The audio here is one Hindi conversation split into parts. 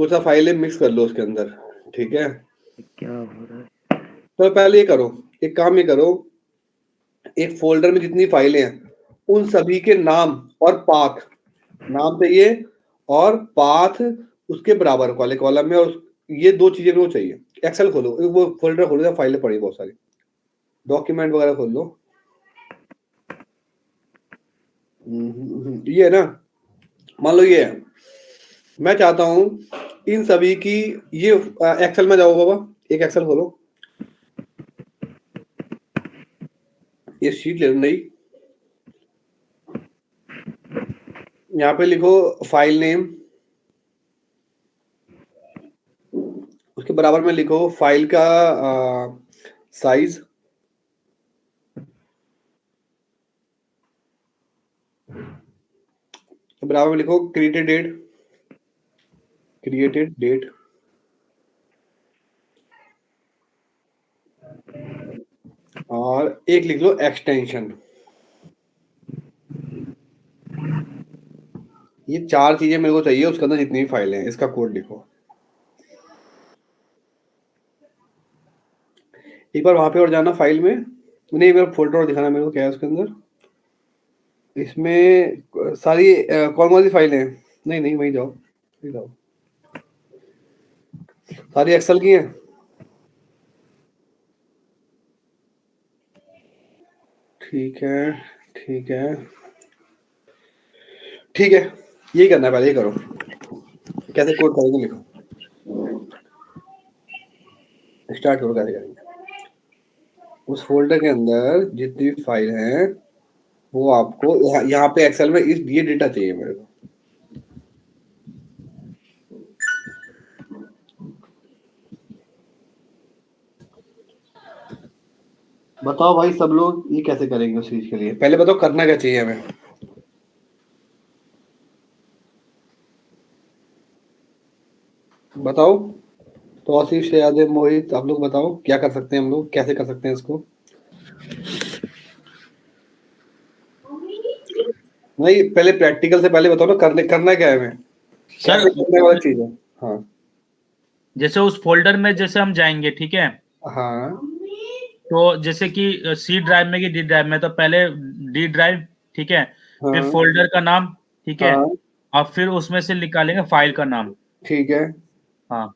तो सा फाइलें मिक्स कर लो उसके अंदर, ठीक है। क्या हो रहा है? तो पहले ये करो, एक काम ये करो, एक फोल्डर में जितनी फाइलें हैं उन सभी के नाम और पाथ, नाम चाहिए और पाथ उसके बराबर वाले कॉलम में, और ये 2 चीजें मेरे को चाहिए। एक्सेल खोलो, वो फोल्डर खोलो जहाँ फाइलें पड़ी बहुत सारी, डॉक्यूमेंट वगैरह खोल लो। ये है ना, मान लो ये है। मैं चाहता हूं इन सभी की, ये एक्सेल में जाओ बाबा, एक एक्सेल खोलो, ये शीट ले लो नई, यहाँ पे लिखो फाइल नेम, उसके बराबर में लिखो फाइल का साइज, बराबर में लिखो क्रिएटेड डेट, और एक लिख लो एक्सटेंशन। ये 4 चीजें मेरे को चाहिए उसके अंदर जितनी भी फाइलें हैं, इसका कोड लिखो। एक बार वहां पे और जाना फाइल में, नहीं एक बार फोल्डर और दिखाना मेरे को क्या है उसके अंदर। इसमें सारी कौन सी फाइलें हैं, नहीं वहीं जाओ, सारी एक्सेल की हैं। ठीक है यही करना है, पहले ये करो, कैसे कोड करेंगे लिखो, स्टार्ट करो कैसे करेंगे। उस फोल्डर के अंदर जितनी भी फाइल हैं वो आपको यहाँ पे एक्सेल में ये डेटा चाहिए मेरे को। बताओ भाई सब लोग ये कैसे करेंगे उस चीज के लिए, पहले बताओ करना क्या चाहिए हमें। बताओ तो आशीष, यादेव, मोहित, आप लोग बताओ क्या कर सकते हैं हम लोग, कैसे कर सकते हैं इसको। नहीं पहले प्रैक्टिकल से पहले बताओ ना, करना क्या है हमें, सर करने वाली चीज है। हाँ जैसे उस फोल्डर में जैसे हम जाएंगे, ठीक है, हाँ तो जैसे कि सी ड्राइव में कि डी ड्राइव में, तो पहले डी ड्राइव, ठीक है, फिर हाँ फोल्डर का नाम, ठीक है, हाँ और फिर उसमें से निकालेंगे फाइल का नाम। ठीक है, हाँ, और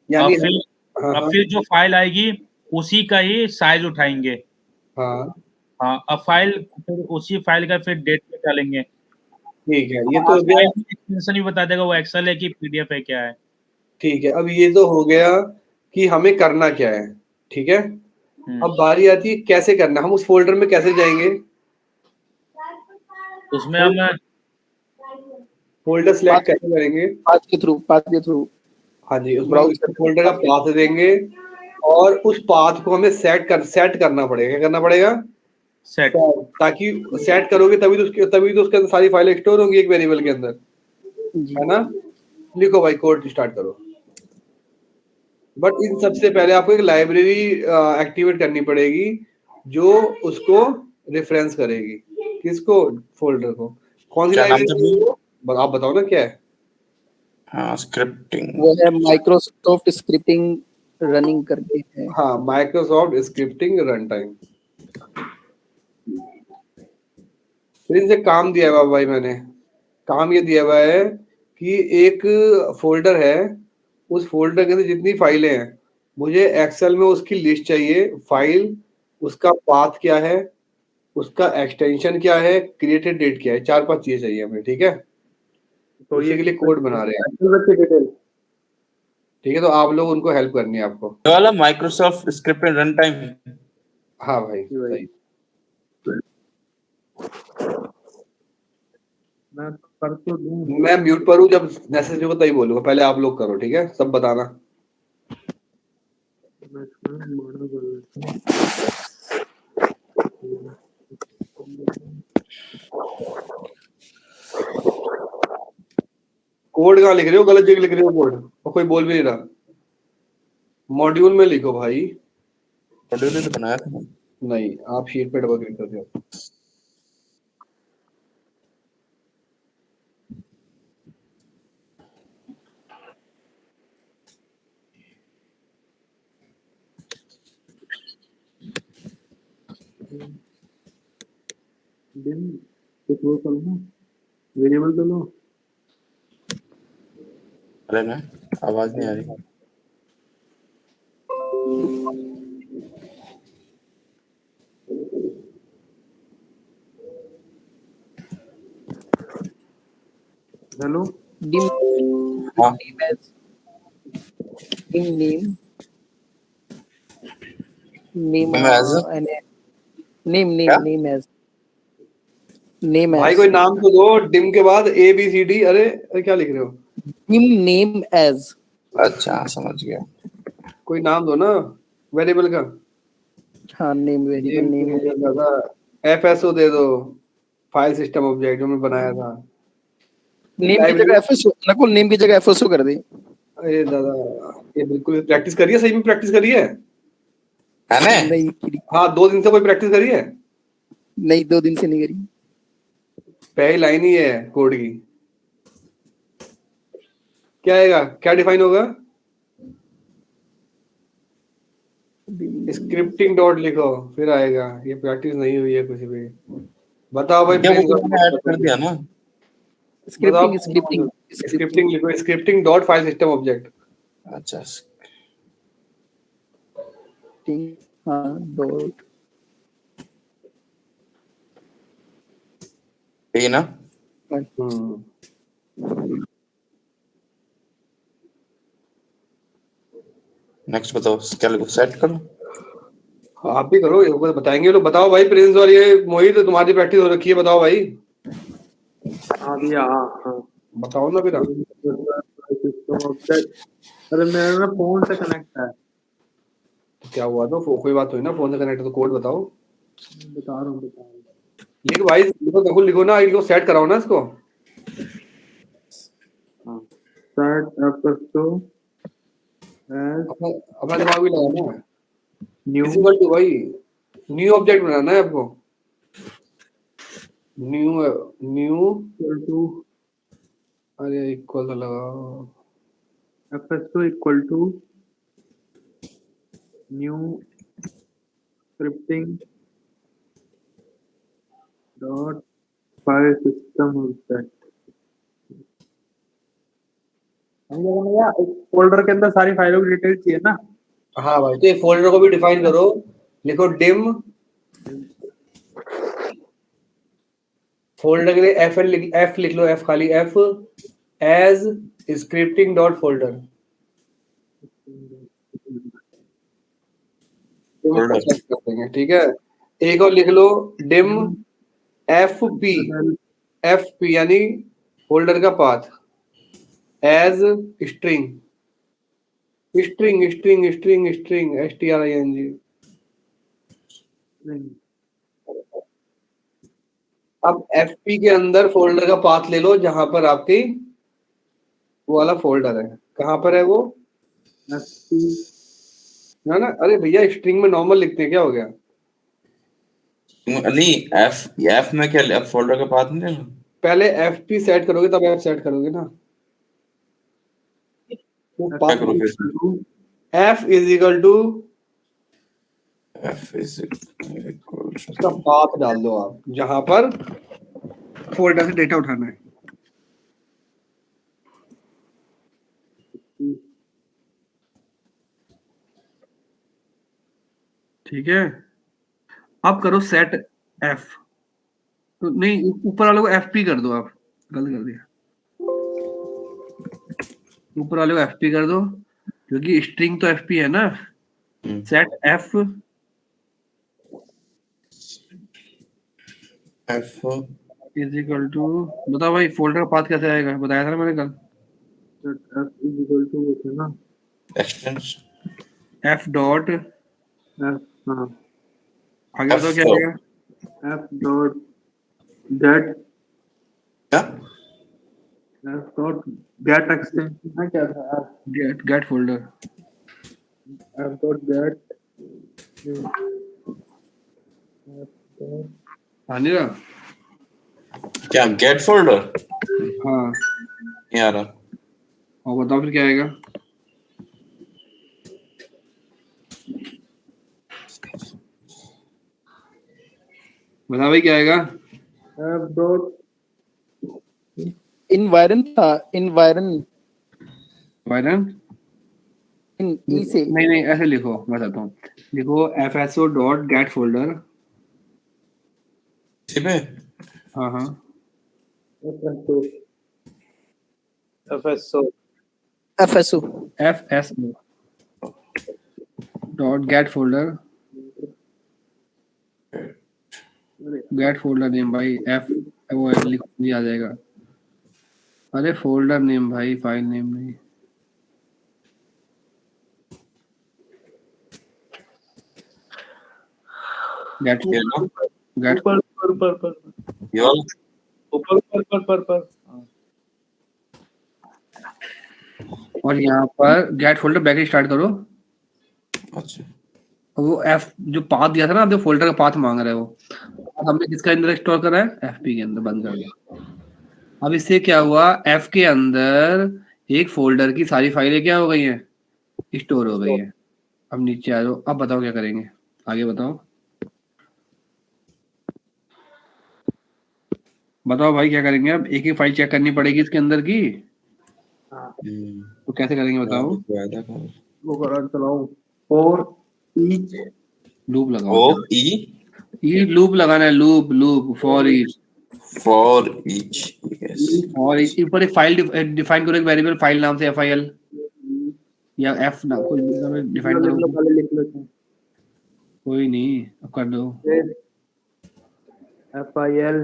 यानी फिर हाँ और हाँ फिर जो फाइल आएगी उसी का ही साइज उठाएंगे। हाँ हाँ, अब फाइल फिर उसी फाइल का फिर डेट निकालेंगे। ठीक है, ये तो और हो गया। फाइल में एक्सटेंशन भी बता देगा वो एक्सेल है कि पीडीएफ है क्या है। ठीक है, अब ये तो हो गया कि हमें करना क्या है, ठीक है। अब बारी आती है कैसे करना, हम उस फोल्डर में कैसे जाएंगे, उसमें हम फोल्डर सिलेक्ट कैसे करेंगे। पाथ के थ्रू हाँ जी, उसमें ब्राउजर फोल्डर का पाथ देंगे, और उस पाथ को हमें सेट करना पड़ेगा। क्या करना पड़ेगा, सेट। ताकि सेट करोगे तभी तो उसके अंदर सारी फाइलें स्टोर होंगी एक वेरिएबल के अंदर, है ना। लिखो भाई, कोड स्टार्ट करो। बट इन सबसे पहले आपको एक लाइब्रेरी एक्टिवेट करनी पड़ेगी जो उसको रेफरेंस करेगी, किसको, फोल्डर को। कौन सी क्या नाम था लाइब्रेरी, आप बताओ ना क्या है। हाँ, स्क्रिप्टिंग, वो है माइक्रोसॉफ्ट स्क्रिप्टिंग रनिंग करके है। हाँ, माइक्रोसॉफ्ट स्क्रिप्टिंग रन टाइम। फिर इनसे काम दिया हुआ भाई, मैंने काम ये दिया हुआ है कि एक फोल्डर है, उस फोल्डर के अंदर जितनी फाइलें हैं मुझे एक्सेल में उसकी लिस्ट चाहिए। फाइल, उसका पाथ क्या है, उसका एक्सटेंशन क्या है, क्रिएटेड डेट क्या है, 4-5 चीजें चाहिए हमें, ठीक है। तो उसी के लिए कोड बना रहे हैं, ठीक है। तो आप लोग उनको हेल्प करनी है आपको। ये वाला माइक्रोसॉफ्ट स्क्रिप्ट रन टाइम। हाँ भाई सही। मैं म्यूट पर हूँ, जब मैसेज होगा तभी बोलूंगा, पहले आप लोग करो, ठीक है, सब बताना। कोड कहाँ लिख रहे हो, गलत जगह लिख रहे हो कोड, और कोई बोल भी नहीं रहा। मॉड्यूल में लिखो भाई। मॉड्यूल तो बनाया था। नहीं, आप शीट पे डबल क्लिक कर दो। दिन कुछ वो करो ना, वेरिएबल तो लो। अरे मैं आवाज नहीं आ रही। हेलो dim हाँ name as dim name Name as? and name क्या? name भाई as कोई नाम तो दो, डिम के बाद ए बी सी डी। अरे क्या लिख रहे हो? dim name as अच्छा समझ गया। कोई नाम दो ना वेरिएबल का। हाँ name variable name दादा एफएसओ दे दो, फाइल सिस्टम ऑब्जेक्ट जो मैंने बनाया था। name की जगह FSO नकुल name की जगह FSO कर दे। अरे दादा ये बिल्कुल प्रैक्टिस करिए, सही में प्रैक्टिस करिए। मैंने नहीं हाँ 2 दिन से कोई प्रैक्टिस करिए। नहीं 2 दिन से नहीं करी। पहली लाइन ही है कोड की। क्या आएगा, क्या डिफाइन होगा? स्क्रिप्टिंग डॉट लिखो फिर आएगा। ये प्रैक्टिस नहीं हुई है कुछ भी। बताओ भाई क्या वो प्रिंस तो मैंने ऐड कर दिया ना। स्क्रिप्टिंग बताओ स्क्रिप्टिंग लिखो, scripting dot file system object. अच्छा हाँ डॉट ठीक है ना। नेक्स्ट बताओ क्या लिखो, सेट करो। आप भी करो, ये लोग बताएंगे। लोग बताओ भाई प्रिंस और ये मोहित, तुम्हारी प्रैक्टिस हो रखी है, बताओ भाई। हाँ भैया हाँ। बताओ ना फिर। अरे मेरा ना फोन से कनेक्ट है। क्या हुआ? तो कोई बात हुई ना, फोन से कनेक्ट। तो कोड बताओ। बता रहा हूँ लिखो भाई, लिखो देखो, लिखो ना, इनको सेट कराओ ना इसको। सेट एफएसओ अपना दिमाग भी लगाना है। न्यू इक्वल टू भाई न्यू ऑब्जेक्ट बनाना है आपको। न्यू इक्वल टू अरे इक्वल तो लगाओ। FSO equal to new scripting dot file system object. भैया फोल्डर के अंदर सारी फाइलों की डिटेल चाहिए ना। हाँ भाई, तो ये फोल्डर को भी डिफाइन करो। लिखो डिम फोल्डर के लिए एफ लिख लो, एफ खाली F as scripting dot folder. ठीक है। एक और लिख लो डिम एफ पी यानी फोल्डर का पाथ एज स्ट्रिंग STRING। अब FP के अंदर फोल्डर का पाथ ले लो जहां पर आपकी वो वाला फोल्डर है। कहां पर है वो? ना ना, अरे भैया स्ट्रिंग में नॉर्मल लिखते हैं, क्या हो गया? नहीं एफ में क्या, एफ फोल्डर का पाथ नहीं लेना। पहले FP सेट करोगे तब F सेट करोगे ना। वो क्या करो फिर? F is equal to F is equal उसका पाथ डाल दो आप जहां पर फोल्डर से डेटा उठाना है। ठीक है। अब करो सेट F। तो नहीं, ऊपर वाले को FP कर दो। आप गलत कर दिया। ऊपर वाले को FP कर दो क्योंकि स्ट्रिंग तो FP है ना। Set F F is equal to, बताओ भाई फोल्डर का पाथ कैसे आएगा? बताया था ना मैंने कल। एफ इज इक्वल टू होता है ना एक्सटेंशन F डॉट एफ हाँ आगे बताओ क्या आएगा? एफ डॉट गेट क्या एफ डॉट गेट एक्सटेंशन है क्या था? Get folder F dot get नहीं रहा। क्या गेट फोल्डर हाँ नहीं आ रहा। और बताओ फिर क्या आएगा? बता भाई क्या आएगा? F dot इन्वायरन था, इन्वायरन वायरन इन ई से नहीं नहीं, ऐसे लिखो, मैं बताता हूँ। लिखो fso डॉट गेट फोल्डर। इसी पे हाँ हाँ, FSO FSO FSO fso dot get folder. Get folder name भाई, एफ वो लिखो, नहीं आ जाएगा। अरे फोल्डर नेम भाई, फाइल नेम नहीं। गेट ये ना, गेट ऊपर ऊपर ऊपर ऊपर ये वाला। ऊपर ऊपर ऊपर ऊपर हाँ। और यहाँ पर गेट फोल्डर बैक स्टार्ट करो। अच्छा, वो एफ जो पाथ दिया था ना, जो फोल्डर का पाथ मांग रहे हो, हमने किसके अंदर स्टोर करा है? एफपी के अंदर, बंद कर दिया। अब इससे क्या हुआ? एफ के अंदर एक फोल्डर की सारी फाइलें क्या हो गई हैं? स्टोर हो गई हैं। अब नीचे आ जाओ, अब बताओ क्या करेंगे, आगे बताओ। बताओ भाई क्या करेंगे? अब एक एक फाइल चेक करनी पड़ेगी इसके अंदर की, तो कैसे करेंगे बताओ? वायदा कर। वो करा चलाओ और each लूप लगाओ, ओ क्या ई लूप लगाना है? Loop loop for each. For each, yes. और ऊपर एक फाइल डिफाइन करो, एक वेरिएबल फाइल नाम से FIL या एफ ना, कोई डिफाइन लिख करो। लो पहले लिख लो कोई नहीं, अब कर दो। FIL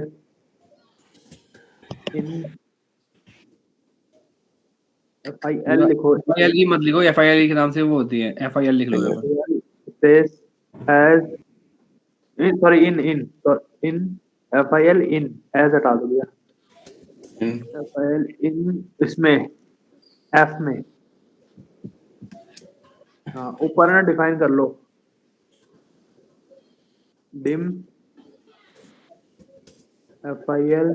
in FIL लिखो FIL की मत लिखो, FIL के नाम से वो होती है, FIL लिख लो यहाँ पर। space as in sorry in FIL in as हटा दो भैया FIL in इसमें F में हाँ ऊपर ना डिफाइन कर लो dim FIL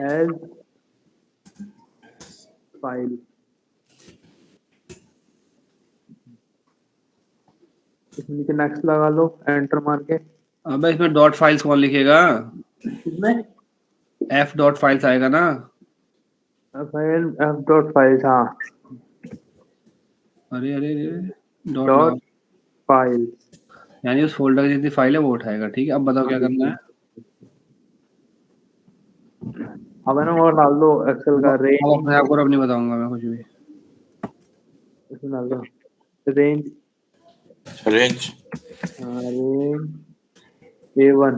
as file इसमें नीचे नेक्स्ट लगा लो एंटर मार के अब इसमें डॉट फाइल्स कौन लिखेगा? इसमें F डॉट फाइल्स आएगा ना। FIL F dot files हाँ अरे अरे अरे, डॉट dot लगा, files यानी उस फोल्डर की जितनी फाइल है वो उठाएगा। ठीक है, अब बताओ क्या करना है? अब है ना वो डाल दो एक्सेल का अब रेंज अपने आप को अब नहीं बताऊंगा मैं कुछ भी। इसमें डाल दो range range range A1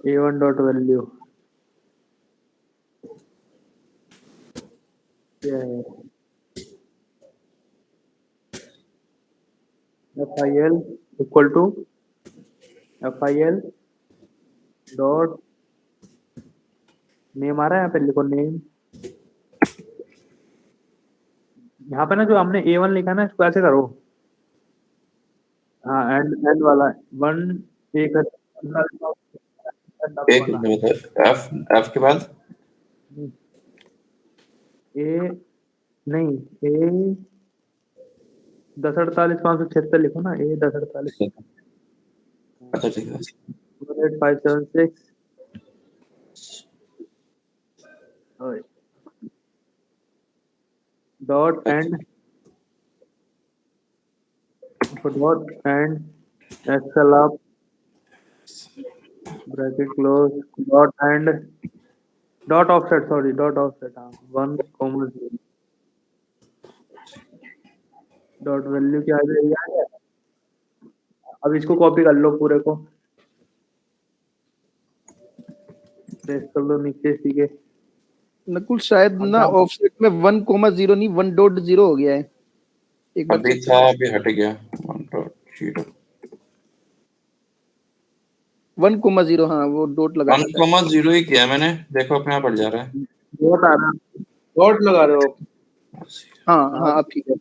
A1 dot value क्या है FIL equal to FIL dot name आ रहा है यहाँ पे लिखो नेम यहाँ पे ना जो हमने A1 लिखा है ना इसको ऐसे करो हाँ एंड वाला वन एक एक एफ एफ के बाद ए नहीं ए 1048 576 लिखो ना ए 1048 अच्छा ठीक है 18576 dot end dot end excel up bracket close dot end dot offset sorry dot offset हाँ 1,0 डॉट वैल्यू क्या आ जाएगी अब इसको कॉपी कर लो पूरे को पेस्ट कर लो नीचे सीखे नकुल शायद ना ऑफसेट में 1,0 नहीं 1.0 हो गया है। एक बार अभी check था, अभी हट गया 1.0 1,0 हाँ वो डॉट लगा था। 1,0 ही किया मैंने, देखो अपने आप बढ़ जा रहा है। डॉट आ रहा है डॉट लगा रहे हो हाँ हाँ अब ठीक है।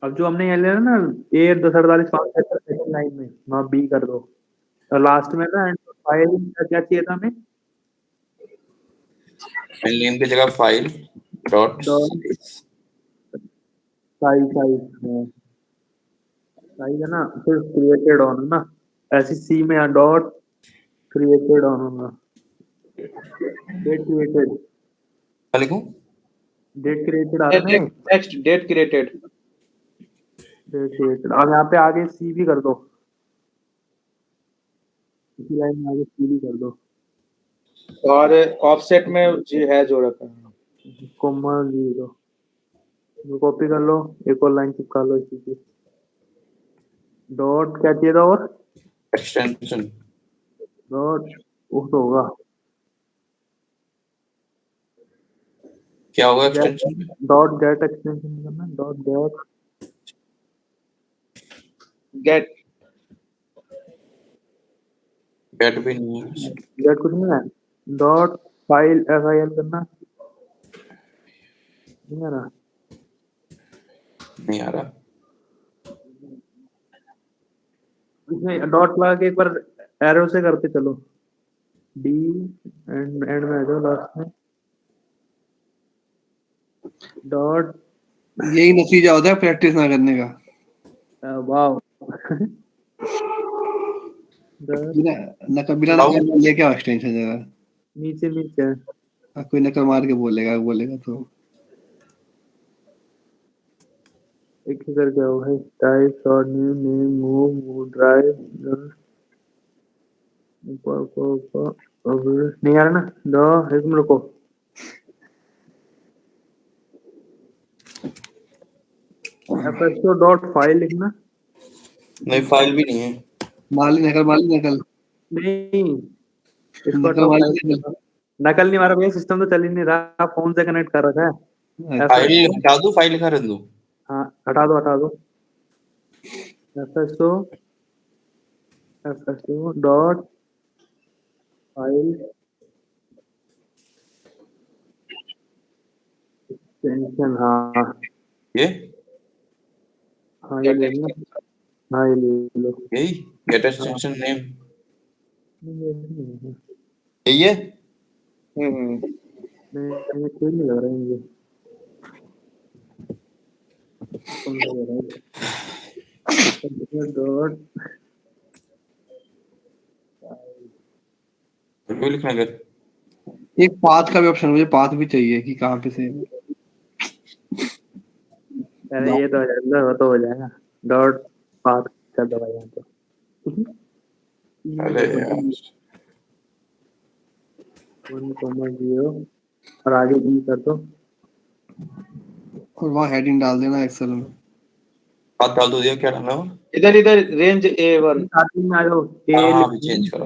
अब जो हमने ये लिया ना ए 1048 लाइन में वहाँ बी कर दो और लास्ट में ना फाइल क्या चाहिए था हमें नेम की जगह file dot dot size size है ना, फिर क्रिएटेड ऑन है ना, ऐसे सी में डॉट क्रिएटेड ऑन होगा, डेट क्रिएटेड, क्या लिखूं? डेट क्रिएटेड आ रहा है ना, next date created. Date created. अब यहाँ पे आगे सी भी कर दो, इसी लाइन में आगे सी भी कर दो, और ऑफसेट में जी है जो रखा है। कोमा 0 कॉपी कर लो, एक और लाइन चिपका लो इसी की, डॉट क्या चाहिए था और एक्सटेंशन डॉट वो तो होगा, क्या होगा एक्सटेंशन में? डॉट गेट एक्सटेंशन करना, डॉट गेट गेट भी नहीं है। गेट कुछ नहीं है, डॉट फाइल FIL करना, नहीं है ना, नहीं आ रहा। इसमें डॉट लगा के एक बार एरो से करके चलो, डी एंड में आ जाओ लास्ट में, डॉट यही नतीजा होता है प्रैक्टिस ना करने का। वाओ बिना नकल लेके आओ एक्सटेंशन जरा। नीचे कोई नकल मार के बोलेगा तो एक ही करके आओ है, type short name move drive नहीं आ रहा ना, दो एक मिनट रुको, FSO डॉट फाइल लिखना, नहीं फाइल भी नहीं है। माली नकल नहीं इसको नकल हटाओ, वाली नकल नहीं मारा भैया, सिस्टम तो चल ही नहीं रहा, फोन से कनेक्ट कर रखा है, फाइल हटा दूं, फाइल लिखा रहने दूं? हाँ हटा दो, FSO डॉट फाइल एक्सटेंशन, हाँ ये ये लेना, हाँ ये ले लो, यही गेट एक्सटेंशन नेम नहीं यही है। कोई नहीं लग रहा है मुझे, कौन सा लग रहा है, डॉट क्यों लिखना गेट? एक पाथ का भी ऑप्शन, मुझे पाथ भी चाहिए कि कहाँ पे से। अरे ये तो हो जाएगा, वो तो हो जाएगा, डॉट पाथ कर दो भाई यहाँ तो, अरे यार 1,0 और आगे ई कर दो, और वहाँ हेडिंग डाल देना एक्सेल में। बात डाल दो दिया, क्या डालना हो? इधर रेंज A1 स्टार्टिंग में आ जाओ, हाँ भी चेंज करो,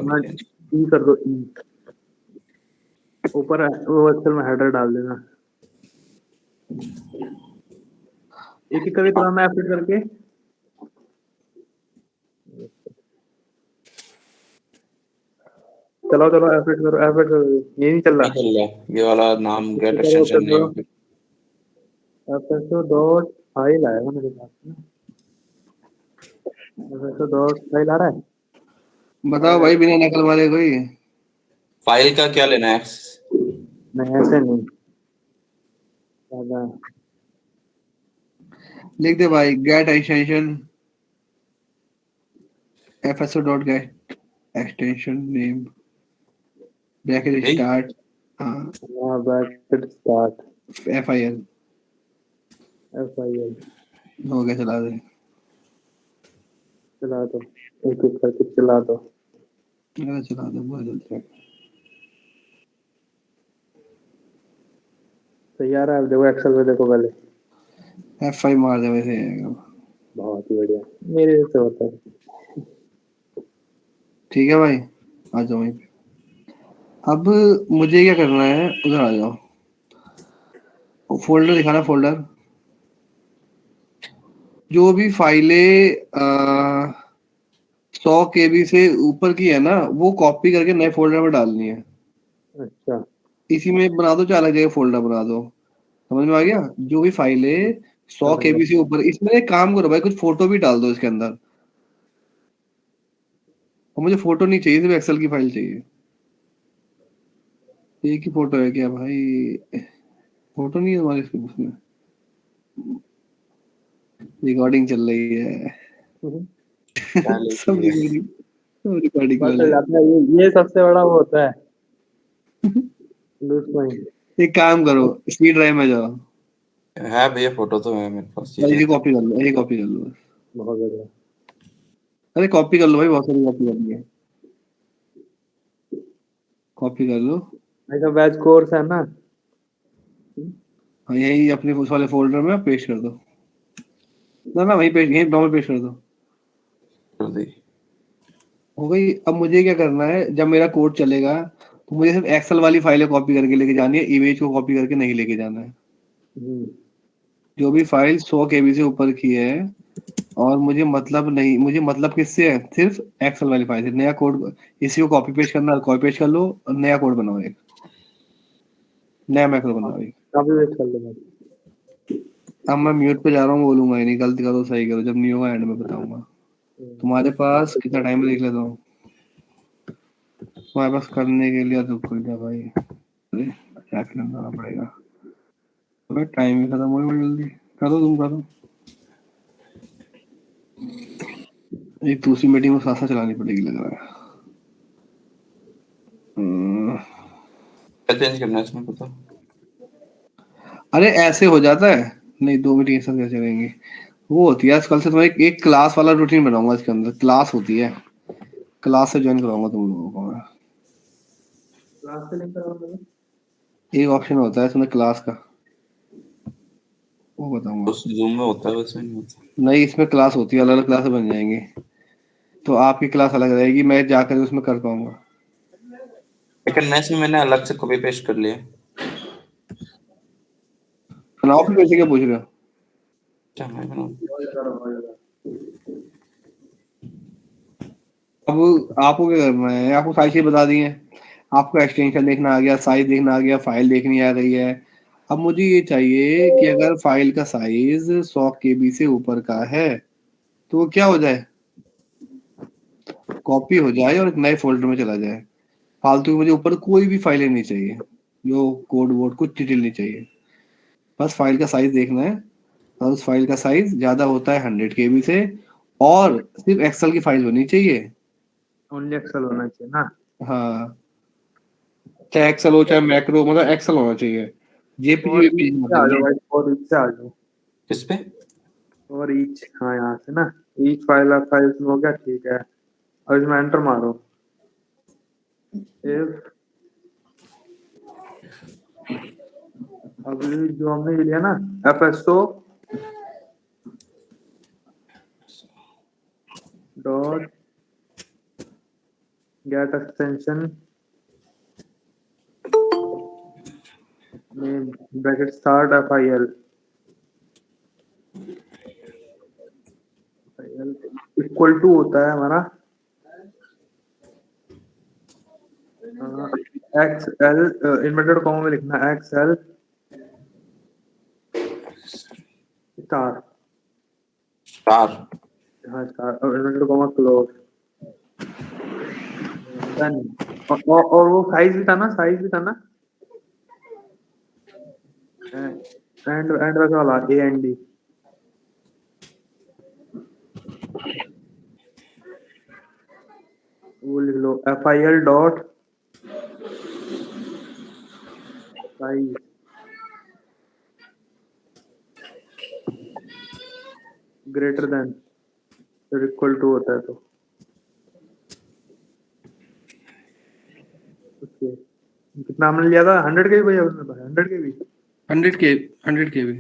ई कर दो, ई ऊपर वो एक्सेल में हेडर डाल देना, एक एक करके चलाना है, फिट करके चलो एफिट करो, ये नहीं चल नहीं रहा, चल रहा ये वाला नाम get extension name. FSO dot file आएगा मेरे पास ना, FSO डॉट फाइल आ रहा है, बताओ भाई बिना नकल मारे कोई। फाइल का क्या लेना है? नहीं ऐसे नहीं ज़्यादा, लिख दे भाई get extension FSO dot get extension name bracket start bracket start FIL FIL हो गया, चला दे। चला दो, एक एक करके चला दो, अरे चला दे बहुत जल्दी। तैयार है, अब देखो एक्सेल में देखो पहले, F5 मार दे वैसे आएगा। बहुत ही बढ़िया, मेरे से होता है, ठीक है भाई, आ जाओ वहीं पे। अब मुझे क्या करना है, उधर आ जाओ, फोल्डर दिखाना, फोल्डर जो भी फाइलें 100 KB से ऊपर की है ना, वो कॉपी करके नए फोल्डर में डालनी है। अच्छा इसी में बना दो, चाहे अलग जगह फोल्डर बना दो। समझ में आ गया? जो भी फाइलें 100 KB से ऊपर, इसमें एक काम करो भाई, कुछ फोटो भी डाल दो इसके अंदर। और मुझे फोटो नहीं चाहिए, सिर्फ एक्सेल की फाइल चाहिए। एक ही फोटो है क्या भाई? फोटो नहीं है हमारे उसमें, रिकॉर्डिंग चल रही है। सब रिकॉर्डिंग बस वाले। अपना ये सबसे बड़ा वो होता है लूज पॉइंट। एक काम करो, सी ड्राइव में जाओ, है भैया, फोटो तो है मेरे पास। ये कॉपी कर लो, ये कॉपी कर लो। बहुत बढ़िया। अरे कॉपी कर लो भाई, बहुत सारी कॉपी करनी है, कॉपी कर लो। ऐसा बैच कोर्स है ना। हाँ, यही अपने उस वाले फोल्डर में पेस्ट कर दो। ना वही पेस्ट, यही नॉर्मल पेस्ट कर दो। कर दी। हो गई। अब मुझे क्या करना है, जब मेरा कोड चलेगा तो मुझे सिर्फ एक्सेल वाली फाइलें कॉपी करके लेके जानी है, इमेज को कॉपी करके नहीं लेके जाना है। जो भी फाइल 100 KB से ऊपर की है और मुझे मतलब नहीं, मुझे मतलब किससे है, सिर्फ एक्सेल वाली फाइल से। नया कोड इसी को कॉपी पेस्ट करना, कॉपी पेस्ट कर लो और नया कोड बनाओ, एक नया मैक्रो बनाओ एक। काफी वेट कर लो। अब मैं म्यूट पे जा रहा हूँ, बोलूंगा ही नहीं, गलती करो सही करो, जब नहीं होगा एंड में बताऊंगा। तुम्हारे पास कितना टाइम देख लेता हूँ तुम्हारे पास करने के लिए, तो खुल जा भाई। अरे क्या करना पड़ेगा, अबे टाइम भी खत्म हो गया जल्दी। करो, तुम करो। एक दूसरी मीटिंग में साथ साथ चलानी पड़ेगी लग रहा है। क्या चेंज करना है इसमें पता? अरे ऐसे हो जाता है, नहीं 2 मीटिंग एक साथ कैसे चलेंगी, वो होती है आजकल से। तुम्हें एक क्लास वाला रूटीन बनाऊंगा, इसके अंदर क्लास होती है, क्लास से ज्वाइन कराऊंगा तुम लोगों को मैं। क्लास से लेकर आओ। एक ऑप्शन होता है इसमें क्लास का, वो बताऊंगा। उस जूम में होता है, वैसे नहीं होता। नहीं, इसमें क्लास होती है, अलग अलग क्लास बन जाएंगी, तो आपकी क्लास अलग रहेगी, मैं जाकर उसमें कर पाऊंगा। लेकिन नेक्स्ट में मैंने अलग से कॉपी पेस्ट कर लिया। बनाओ फिर, कैसे क्या पूछ रहे हो? क्या मैं बनाऊं? अब आपको क्या करना है, आपको सारी चीजें बता दी हैं, आपको एक्सटेंशन देखना आ गया, साइज देखना आ गया, फाइल देखनी आ गई है। अब मुझे ये चाहिए कि अगर फाइल का साइज 100 KB से ऊपर का है तो वो क्या हो जाए, कॉपी हो जाए और एक नए फोल्डर में चला जाए। फालतू की मुझे ऊपर कोई भी फाइलें नहीं चाहिए, जो कोड वोड कुछ डिटेल नहीं चाहिए, बस फाइल का साइज देखना है। और उस फाइल का साइज ज्यादा होता है 100 KB से, और सिर्फ एक्सेल की फाइल होनी चाहिए। ओनली एक्सेल होना चाहिए ना। हाँ, चाहे एक्सेल हो चाहे मैक्रो, मतलब एक्सेल होना चाहिए, जेपीजी और वेपीजी ईच से आ मतलब जाओ नहीं। भाई, और ईच से आ जाओ। किस पे? और ईच, हाँ यहाँ से ना, ईच फाइल में हो गया, ठीक है। और इसमें एंटर मारो। इफ अभी जो हमने ये लिया ना FSO डॉट गेट एक्सटेंशन में bracket start FIL equal to होता है हमारा XL, इन्वर्टेड कॉमा में लिखना XL स्टार। स्टार। हाँ स्टार, और इन्वर्टेड कॉमा क्लोज। डन। और वो साइज भी था ना, साइज भी था ना, एंड वैसा वाला AND। वो लिख लो FIL dot size greater than equal to होता है तो ओके। कितना हमने लिया था, 100 के भी भैया उसमें, 100 के भी 100 KB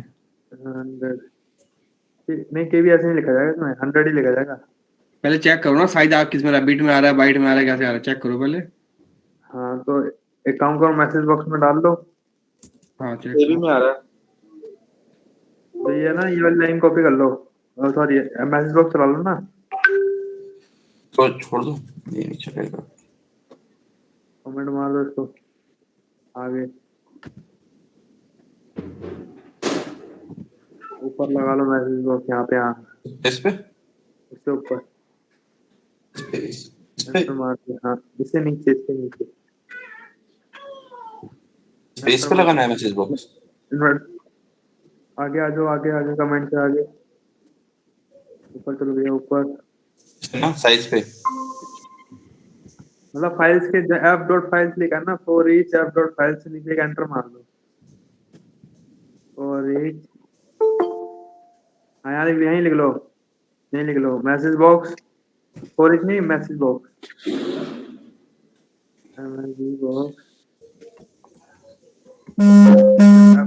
100 नहीं, के भी ऐसे नहीं लिखा जाएगा इसमें, 100 ही लिखा जाएगा। पहले चेक करो ना साइज, आप किस में रहा है, बिट में आ रहा है, बाइट में आ रहा है, कैसे आ रहा है, चेक करो पहले। हाँ तो एक काम करो, मैसेज बॉक्स में डाल दो। हाँ चेक के भी करो। में आ रहा है तो ये ना, ये वाली लाइन कॉपी कर लो, सॉरी मैसेज बॉक्स चला लो ना। तो छोड़ दो, ये नहीं चलेगा। कमेंट मार दो इसको आगे, ऊपर लगा लो मैसेज बॉक्स, यहाँ पे, हाँ इस पे? इससे ऊपर इस पे? एंटर मार दो। हाँ इससे नीचे, इससे नीचे इस पे लगाना है मैसेज बॉक्स? इन्वर्ट आगे आ जाओ, आगे आगे कमेंट से आगे ऊपर चलो भैया ऊपर। ना साइज पे मतलब फाइल्स के ऐप डॉट फाइल्स लिखा है ना, for each app dot files से नीचे एक एंटर मार दो। फॉर ईच, हाँ यार यहीं लिख लो, यहीं लिख लो मैसेज बॉक्स, फॉर ईच नहीं message box, message box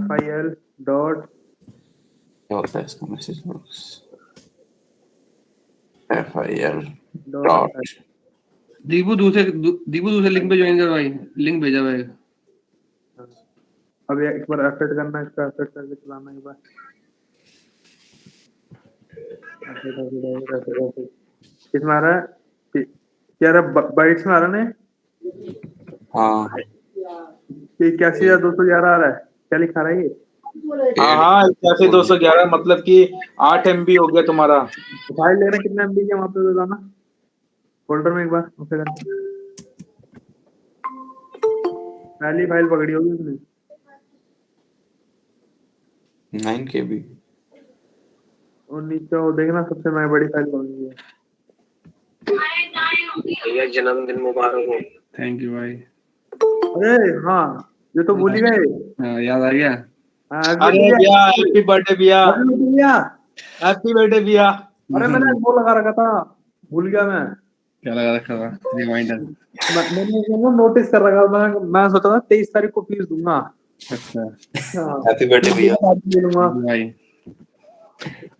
FIL dot क्या होता है इसका message box? FIL dot dot Deepu दूसरे लिंक पे ज्वाइन कर भाई, लिंक भेजा भाई। अब एक बार एफर्ट करना, इसका एफर्ट करके चलाना एक बार। किसमें आ रहा है? क्या बाइट्स में आ रहा है ना? हाँ 81,211 आ रहा है, क्या लिखा रहा है ये? हाँ हाँ 81,211 मतलब कि 8 MB हो गया तुम्हारा। फाइल ले रहे हैं, कितना MB के वहाँ पे बताना फोल्डर में एक बार उसे करके। पहली फाइल पकड़ी होगी उसने। 9 KB। और नीचे वो देखना सबसे मैं बड़ी फाइल कौन सी है। भैया जन्मदिन मुबारक हो। थैंक यू भाई। अरे हाँ, ये तो भूल ही गए। हाँ याद आ गया। हाँ, अरे भैया हैप्पी बर्थडे भैया, भैया हैप्पी बर्थडे भैया। अरे मैंने वो लगा रखा था, भूल गया मैं। क्या लगा रखा था? रिमाइंडर। मैंने नोटिस कर रखा था, मैं सोचा था 23 तारीख को फीस दूंगा। अच्छा हाँ, हैप्पी बर्थडे भैया। ले लूंगा। भाई,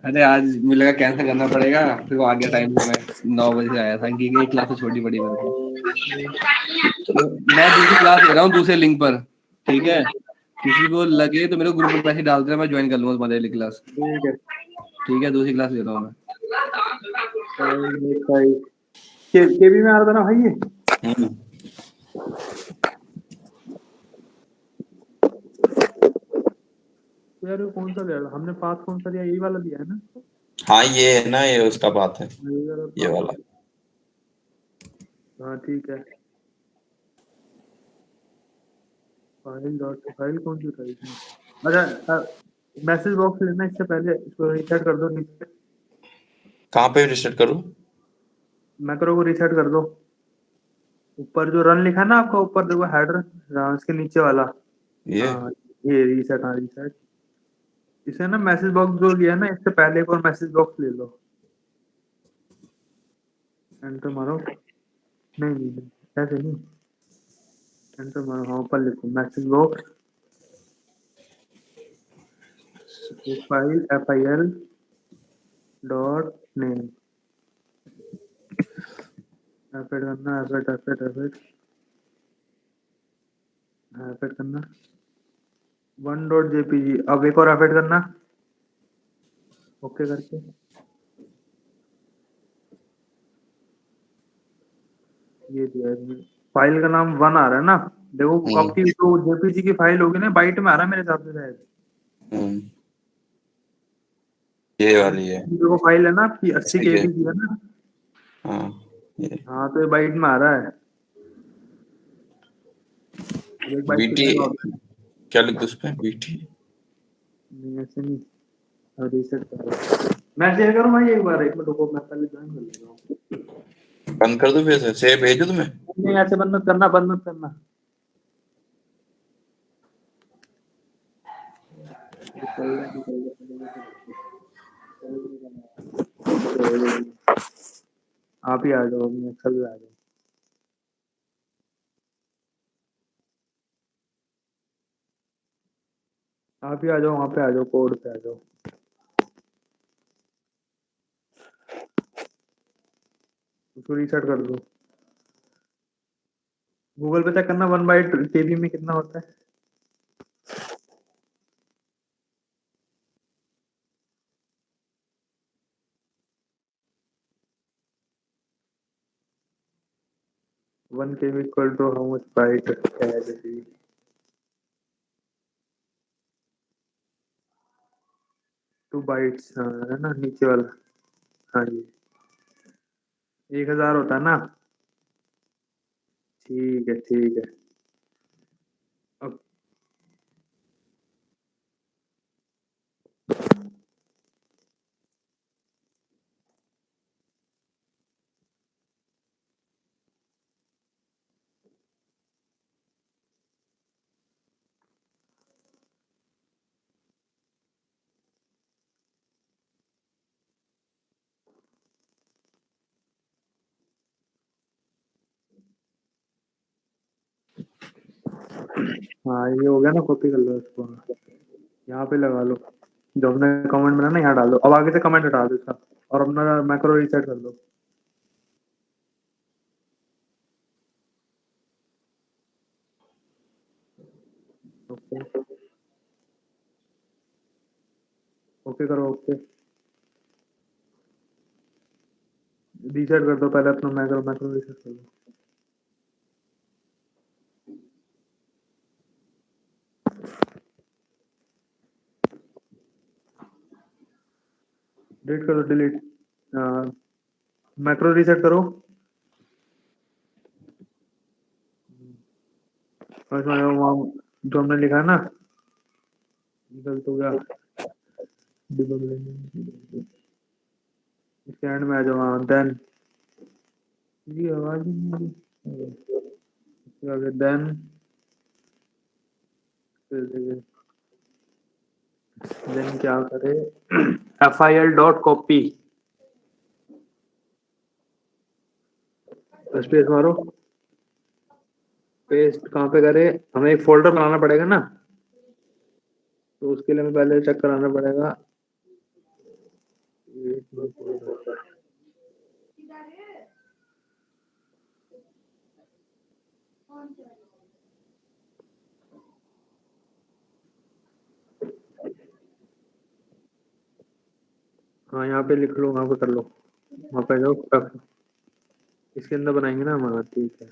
अरे आज मुझे लगा कैंसिल करना पड़ेगा, फिर वो आ गया टाइम पे। मैं 9 बजे से आया था क्योंकि एक क्लास तो छोटी पड़ी मेरे को। तो मैं दूसरी क्लास ले रहा हूँ दूसरे लिंक पर, ठीक है? किसी को लगे तो मेरे ग्रुप में मैसेज डाल देना, मैं ज्वाइन कर लूंगा तुम्हारी क्लास। ठीक है, ठीक है, दूसरी क्लास ले रहा हूँ मैं। केबी में आ रहा था ना भाई ये। हम्म, तो यार ये कौन सा लिया हमने, पास कौन सा लिया, यही वाला दिया है ना? हाँ ये है ना, ये उसका बात है, ये path। वाला। हाँ ठीक है। फाइल डॉट फाइल कौन सी था इसमें? अच्छा मैसेज बॉक्स लेना, इससे पहले इसको रीसेट कर दो नीचे। कहाँ पे रिसेट करूँ? मैक्रो को रीसेट कर दो। ऊपर जो रन लिखा है ना आपका, ऊपर देखो हेडर, उसके नीचे वाला। ये हाँ ये रीसेट, हाँ रीसेट। इसे ना मैसेज बॉक्स जो लिया है ना, इससे पहले एक और मैसेज बॉक्स ले लो। एंटर मारो, नहीं नहीं नहीं, ऐसे नहीं, एंटर मारो, हाँ ऊपर लिखो message box file FIL dot name. एफेट करना, एफेट एफेट एफेट एफेट करना 1.jpg। अब एक और एफेट करना, ओके करके। ये दिया है। फाइल का नाम 1 आ रहा है ना, देखो आपकी जो जेपीजी की फाइल होगी ना, बाइट में आ रहा है मेरे हिसाब से शायद। हम्म, ये वाली है। देखो फाइल है ना आपकी 80 ठीक है। KB की है ना। हाँ ये हाँ तो ये बाइट में आ रहा है। एक बाइट BT, कितने का होता है? क्या लिख दूँ उस पे? BT नहीं ऐसे नहीं, अब रीसेट करो। मैं शेयर करूँ भाई एक बार, एक मिनट रुको, मैं पहले ज्वाइन कर लेता हूँ। बंद कर दूँ फिर से? सेव भेजूँ तुम्हें? नहीं ऐसे बंद मत करना, बंद मत करना। आप ही आ जाओ, मैं कल आ जाओ। आप ही आ जाओ, वहाँ पे आ जाओ, कोड पे आ जाओ। उसको रीसेट कर दो। गूगल पे चेक करना 1/KB में कितना होता है। One KB equal to how much byte है, 2 बाइट्स, हाँ है ना नीचे वाला। हाँ जी 1000 होता है ना। ठीक है ठीक है। अब हाँ ये हो गया ना, कॉपी कर लो इसको, यहाँ पे लगा लो, जो हमने कमेंट बनाया ना यहाँ डाल दो। अब आगे से कमेंट हटा दो इसका, और अपना मैक्रो रीसेट कर दो। ओके ओके करो, ओके रीसेट कर दो पहले अपना मैक्रो, मैक्रो रीसेट कर दो। डिलीट करो, डिलीट, मैक्रो रीसेट करो। और इसमें वहाँ जो हमने लिखा है ना, गलत हो गया, इसके एंड में आ जाओ। हाँ देन, ये आवाज ही नहीं आ रही। देन देन क्या करे, fil.copy, स्पेस मारो, पेस्ट कहाँ पे करे, हमें एक फोल्डर बनाना पड़ेगा ना, तो उसके लिए हमें पहले चेक कराना पड़ेगा। हाँ यहाँ पे लिख लो, वहाँ पे कर लो, वहाँ पे जाओ, इसके अंदर बनाएंगे ना हमारा, ठीक है।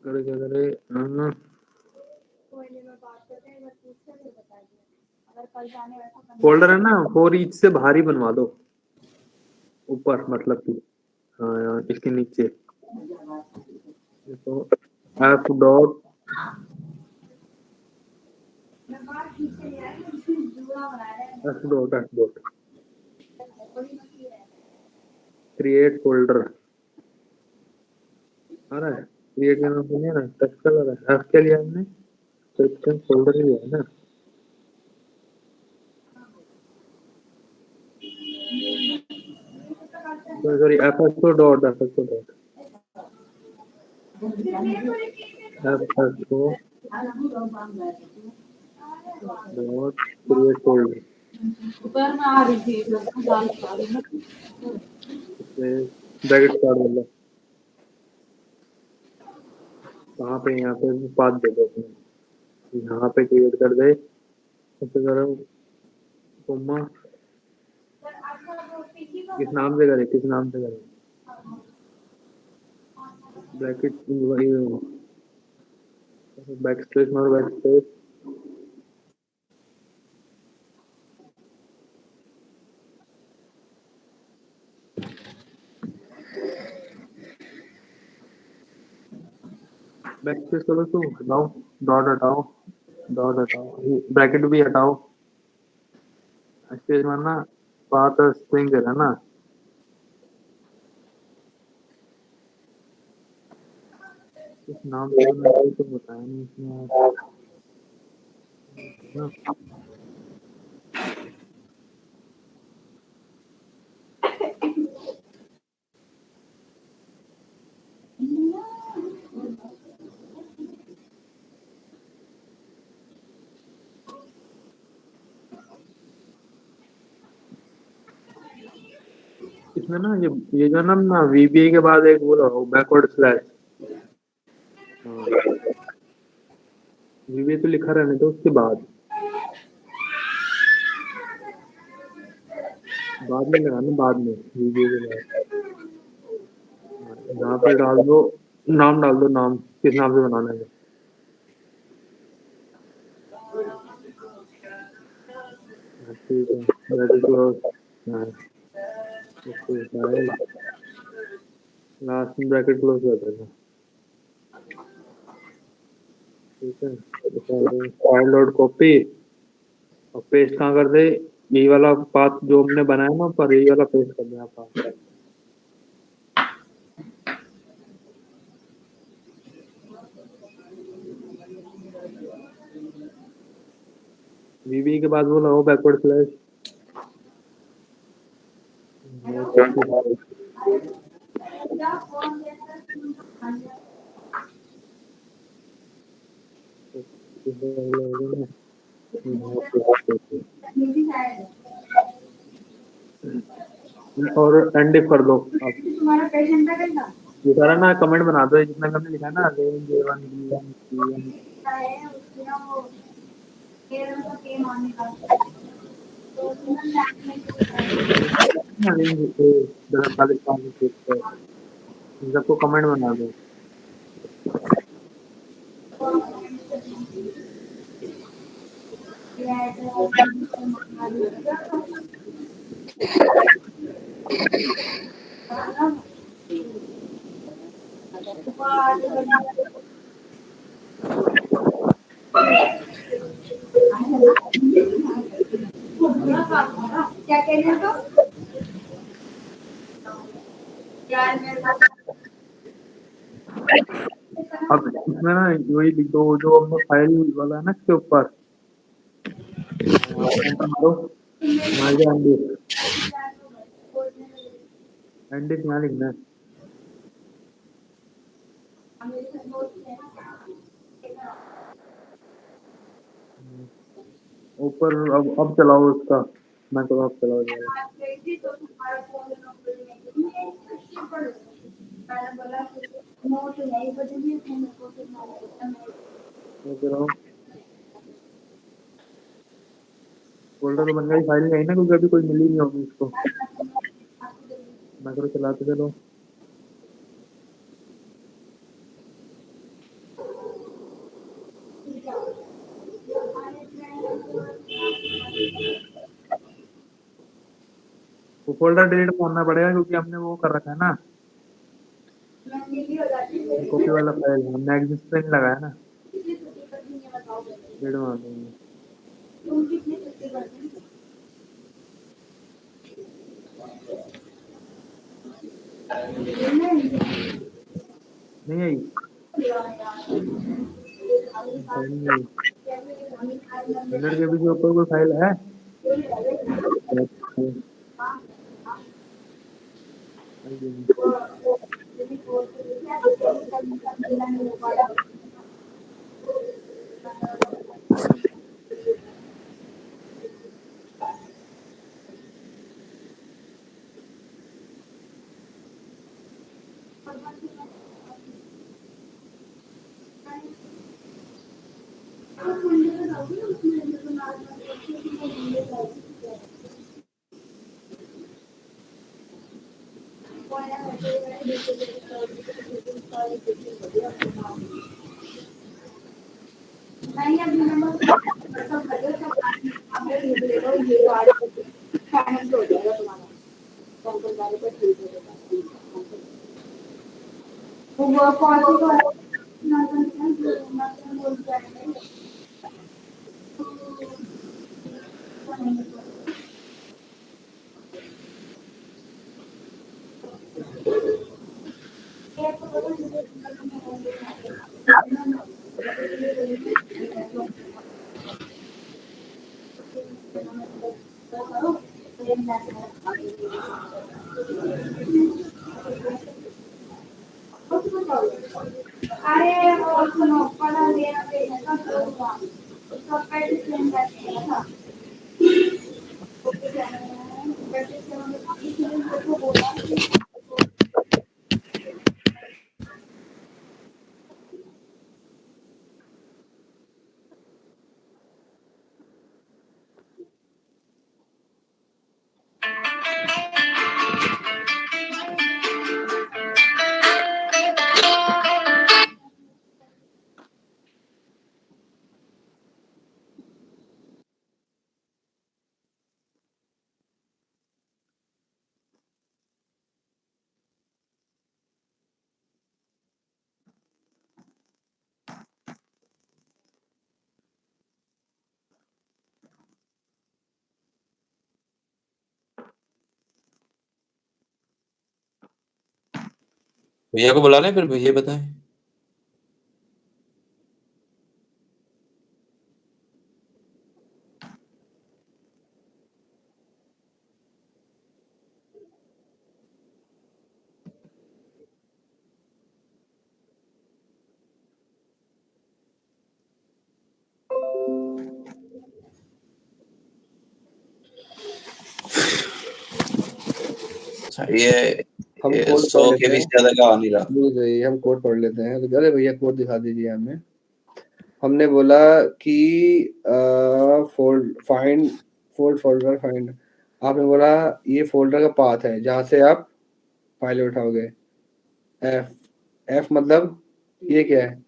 करे क्या करे, फोल्डर है ना, फोर ईच से बाहर ही बनवा दो, ऊपर मतलब कि, हाँ यार इसके नीचे तो एफ डॉट, क्रिएट फोल्डर आ रहा है, क्रिएट करना तो नहीं है ना, टच कर रहा है, एफ के लिए हमने सेक्शन फोल्डर ही है ना, sorry F S O dot, F S O dot, F S O dot create folder, bracket start वाला, कहाँ पे, यहाँ पे पाथ दे दो अपने, यहाँ पे क्रिएट कर दे, ऐसे करो, कोमा, किस नाम से करे, किस नाम से करे, ब्रैकेट, बैक स्पेस मारो, बैक स्पेस, बैक स्पेस करो, तो हटाओ, डॉट हटाओ, डॉट हटाओ, ब्रैकेट भी हटाओ, स्पेस मारना, पाथ स्ट्रिंग है ना, इस नाम से तो बताया नहीं इसमें ना। इसमें ना ये जो ना वीबीए के बाद एक वो लगाओ, बैकवर्ड स्लैश, वीबीए तो लिखा रहने दो, उसके बाद में लगाना, बाद में वीबीए के बाद, यहाँ पे डाल दो, नाम डाल दो, नाम किस नाम से बनाना है, ठीक है, ब्रैकेट क्लोज, लास्ट में ब्रैकेट क्लोज कर देना। ठीक है, फाइल लोड कॉपी और पेस्ट कहाँ कर दे, यही वाला पाथ जो हमने बनाया ना ऊपर, यही वाला पेस्ट कर दिया पाथ। वीबी के बाद वो लगाओ बैकवर्ड स्लैश। और एंड इफ कर दो आप। ये सारा ना कमेंट बना दो, जितना हमने लिखा है ना, range A1 B1 C1 range A 45 इन सबको कमेंट बना दो। क्या कह रहे हो? अब इसमें ना वही लिख दो जो हमने फाइल वाला है ना इसके ऊपर, एंटर मारो, मार के एंड इफ यहाँ लिखना है। ऊपर अब चलाओ उसका, मैं तो अब चलाओ जाएगा। फोल्डर तो बन गई, फाइल नहीं आई ना क्योंकि अभी कोई मिली नहीं होगी उसको। मैक्रो चलाते चलो। वो फोल्डर डिलीट करना पड़ेगा क्योंकि हमने वो कर रखा है ना, कॉपी वाला फाइल हमने एग्जिस्ट पे नहीं लगाया ना, डिलीट मार देंगे। नहीं आई फाइल नहीं आई। 100 के भी ऊपर कोई फाइल है? अरे और सुनो पढ़ा लेना देना तो उसका पैसे सेंड करके ना भैया को बुलाना है, फिर भैया बताएं। ये हम ये कोड 100 पढ़ के लेते भी हैं। ज्यादा का आ नहीं रहा। भूल गई, हम कोड पढ़ लेते हैं। तो अरे भैया कोड दिखा दीजिए हमें। हमने बोला कि फोल्ड फोल्डर फाइंड। आपने बोला ये फोल्डर का पाथ है जहाँ से आप फाइल उठाओगे। एफ एफ मतलब ये क्या है?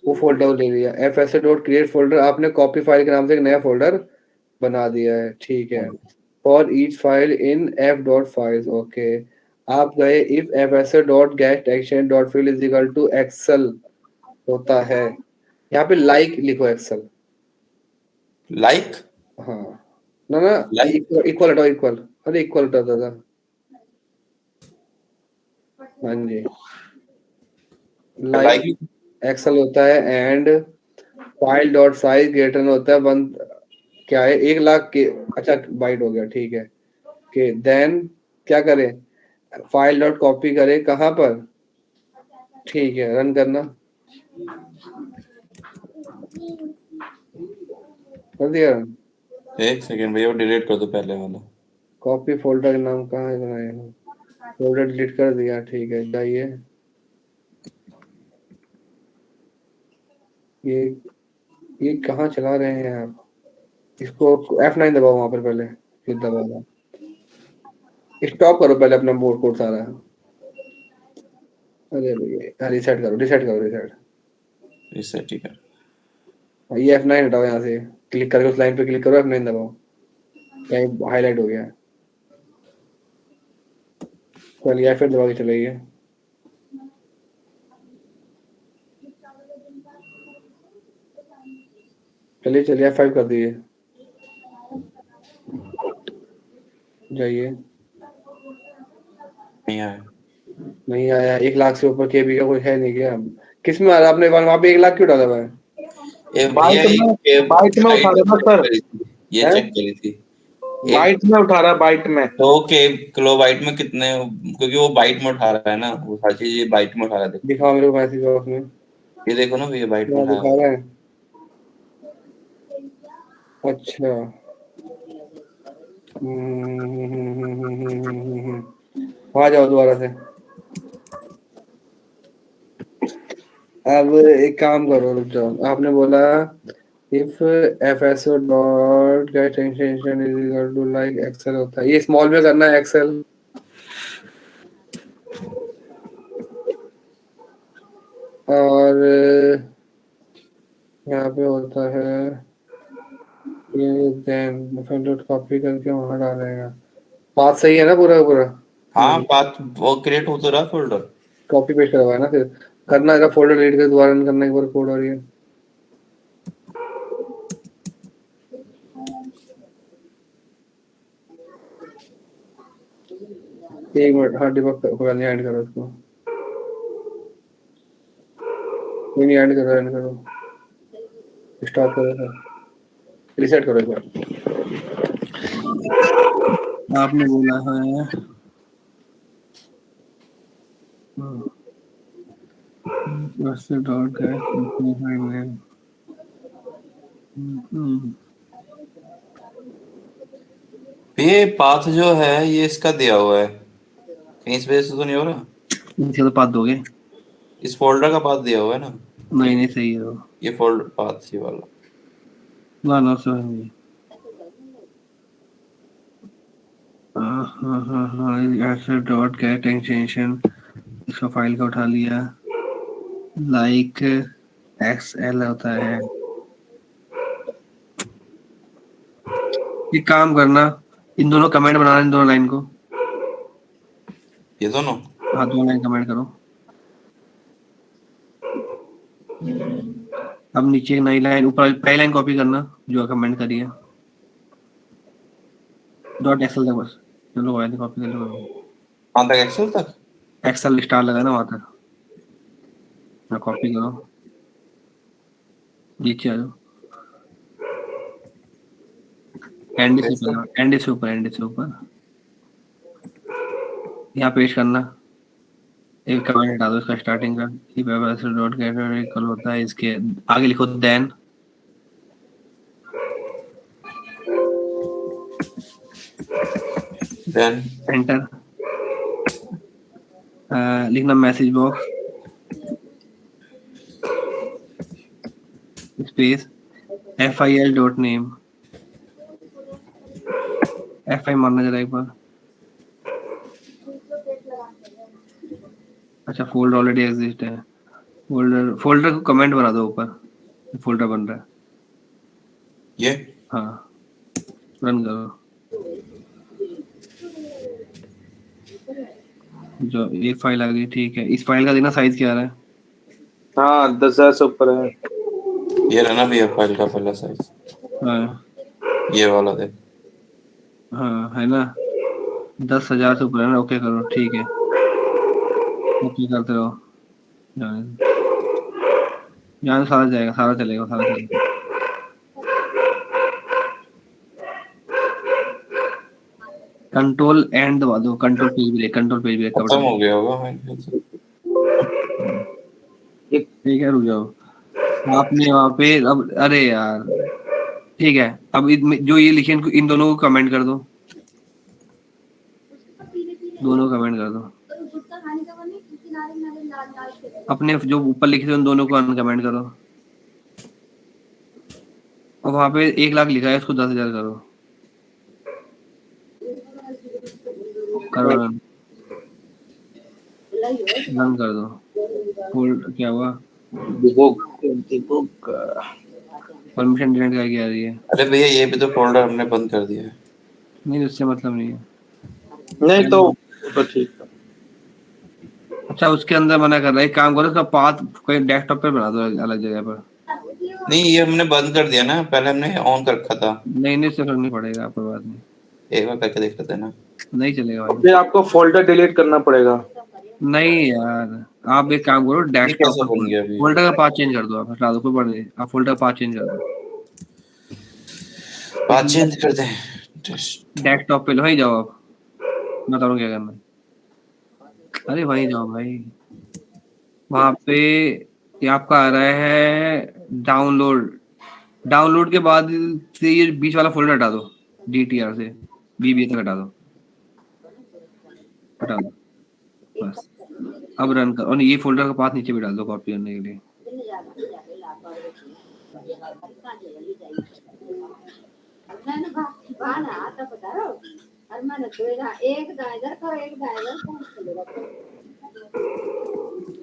वो फोल्डर ले लिया। एफ ऐसे डॉट क्रिएट फोल्डर, आपने कॉपी फाइल के नाम से एक नया फोल्डर बना दिया है, ठीक है। For each file in F dot files, okay. आप गए इफ एफ ऐसे dot get action dot file is equal to excel होता है। यहाँ पे लाइक लिखो एक्सेल। लाइक हाँ ना ना, Like? इक्वल हटाओ, इक्वल। अरे इक्वल हटा दादा। हाँ जी, लाइक लाइक एक्सेल होता है। And file dot size greater होता है वन, क्या है 1,00,000 के, अच्छा बाइट हो गया, ठीक है। के देन क्या करें? फाइल डॉट कॉपी करें कहाँ पर? ठीक है, रन करना। कर दिया रन। एक सेकंड भैया, वो डिलीट कर दो पहले वाला। कॉपी फोल्डर का नाम कहाँ है बनाया? फोल्डर डिलीट कर दिया, ठीक है। जाइए, ये कहाँ चला रहे हैं आप? इसको F9 दबाओ वहां पर पहले, फिर दबाओ। स्टॉप करो पहले अपना बोर्ड कोड सारा। अरे भैया रिसेट करो, रिसेट करो, रिसेट। इससे ठीक है। ये F9 हटाओ यहाँ से, क्लिक करके उस लाइन पे क्लिक करो, F9 दबाओ। कहीं हाईलाइट हो गया है। चलिए फिर दबा के चलाइए। चलिए चलिए F5 कर दीजिए। जाइए। नहीं आया। नहीं आया। 1,00,000 से ऊपर केबी का कोई है नहीं क्या? किस में आ रहा? आपने वहाँ पे 1,00,000 क्यों डाला हुआ है? ये बाइट भैया में ये बाइट में उठा रहा था सर, ये हैं? चेक करी थी। बाइट में उठा रहा, बाइट में। तो किलोबाइट में कितने, क्योंकि वो बाइट में उठा रहा है ना, वो हर चीज ये बाइट में उठा रहा है। देखो दिखाओ मेरे को मैसेज बॉक्स में। ये देखो ना भैया, बाइट में क्या उठाया दिखा हुआ रहा है? अच्छा। वहाँ जाओ दोबारा से। अब एक काम करो, रुक जाओ। आपने बोला if fso dot get extension is equal to like excel होता है। ये स्मॉल में करना है एक्सेल। और यहाँ पे होता है ये देन डॉट कॉपी करके वहाँ डालेगा। बात सही है ना पूरा का पूरा? हाँ, बात वो क्रिएट हो तो रहा फोल्डर। कॉपी पेस्ट करवाया ना, फिर करना है फोल्डर डिलीट कर दोबारा रन करना एक बार कोड। और ये एक मिनट, हाँ डिबग होगा नहीं, ऐड करो उसको। कोई नहीं, ऐड करो, ऐड करो, स्टॉप करो सर, रिसेट करो एक बार। आपने बोला है डॉट ये पाथ जो है ये इसका दिया हुआ है, कहीं इस वजह से तो नहीं हो रहा। इनसे तो पाथ दोगे? इस फोल्डर का पाथ दिया हुआ है ना। नहीं नहीं सही है वो। ये फोल्डर पाथ ये वाला। ना ना सही नहीं। हाँ ऐसे डॉट गेट एक्सटेंशन, इसका फाइल का उठा लिया। लाइक एक्सएल होता है। ये काम करना, इन दोनों कमेंट बनाना, इन दोनों लाइन को। ये दोनों हाँ दोनों लाइन कमेंट करो। अब नीचे नई लाइन, ऊपर पहली लाइन कॉपी करना जो कमेंट करी है। डॉट एक्सेल तक बस, चलो वाले कॉपी कर लो। कहाँ तक? एक्सेल तक? एक्सेल स्टार लगा ना वहाँ तक। ना कॉपी करो, नीचे आ जाओ, एंड से ऊपर, एंड से ऊपर, एंड से ऊपर, यहाँ पेश करना, एक कमेंट हटा दो इसका स्टार्टिंग का, कि डॉट गेट कल होता है, इसके आगे लिखो देन, एंटर, लिखना message box space fil dot name, fi मारना जरा एक बार। अच्छा फोल्डर ऑलरेडी एग्जिस्ट है, फोल्डर को कमेंट बना दो ऊपर, फोल्डर बन रहा है ये हाँ, रन करो। जो एक फाइल आ गई, ठीक है, इस फाइल का देखना साइज क्या आ रहा है। हाँ 10,000 से ऊपर है। ये रहना भी है फाइल का पहला साइज, हाँ ये वाला देख। हाँ है ना, 10,000 से ऊपर है ना, ओके करो, ठीक है, ओके करते रहो, यहाँ सारा जाएगा, सारा चलेगा, सारा चलेगा। कंट्रोल एंड दबा दो, control page break, control page break खत्म हो गया होगा मेरे ख्याल से। ठीक है, रुक जाओ, आपने वहाँ पे अब, अरे यार ठीक है, अब जो ये लिखे इन दोनों को कमेंट कर दो, दोनों कमेंट कर दो, अपने जो ऊपर लिखे थे उन दोनों को अनकमेंट करो। अब वहाँ पे 1 लाख लिखा है, उसको 10,000 करो, रन कर दो। क्या हुआ, परमिशन डिलीट करके आ रही है। अरे भैया ये भी तो फोल्डर हमने बंद कर दिया है। नहीं उससे मतलब नहीं है, नहीं तो ठीक है। अच्छा उसके अंदर मना कर रहा है, एक काम करो उसका पाथ कोई डेस्कटॉप पे बना दो अलग जगह पर। नहीं ये हमने बंद कर दिया ना, पहले हमने ऑन कर रखा था। नहीं इससे फर्क नहीं पड़ेगा, आपको बात नहीं, एक बार करके देख लेते हैं ना। नहीं चलेगा भाई, फिर आपको फोल्डर डिलीट करना पड़ेगा। नहीं यार, आप एक काम करो, ये डेस्कटॉप कैसे बन गया अभी? फोल्डर का पाथ चेंज कर दो, आप हटा दो, कोई बात नहीं, आप फोल्डर का पाथ चेंज कर दो, बात चेंज कर दें। डेस्कटॉप पे वहीं जाओ, आप मैं बताऊँ क्या करना है। अरे वहीं जाओ भाई, वहाँ पे ये आपका आ रहा है डाउनलोड के बाद से ये बीच वाला फोल्डर हटा दो, DTR से BBA तक हटा दो बस। अब रन कर, और ये फोल्डर का पाथ नीचे भी डाल दो कॉपी करने के लिए।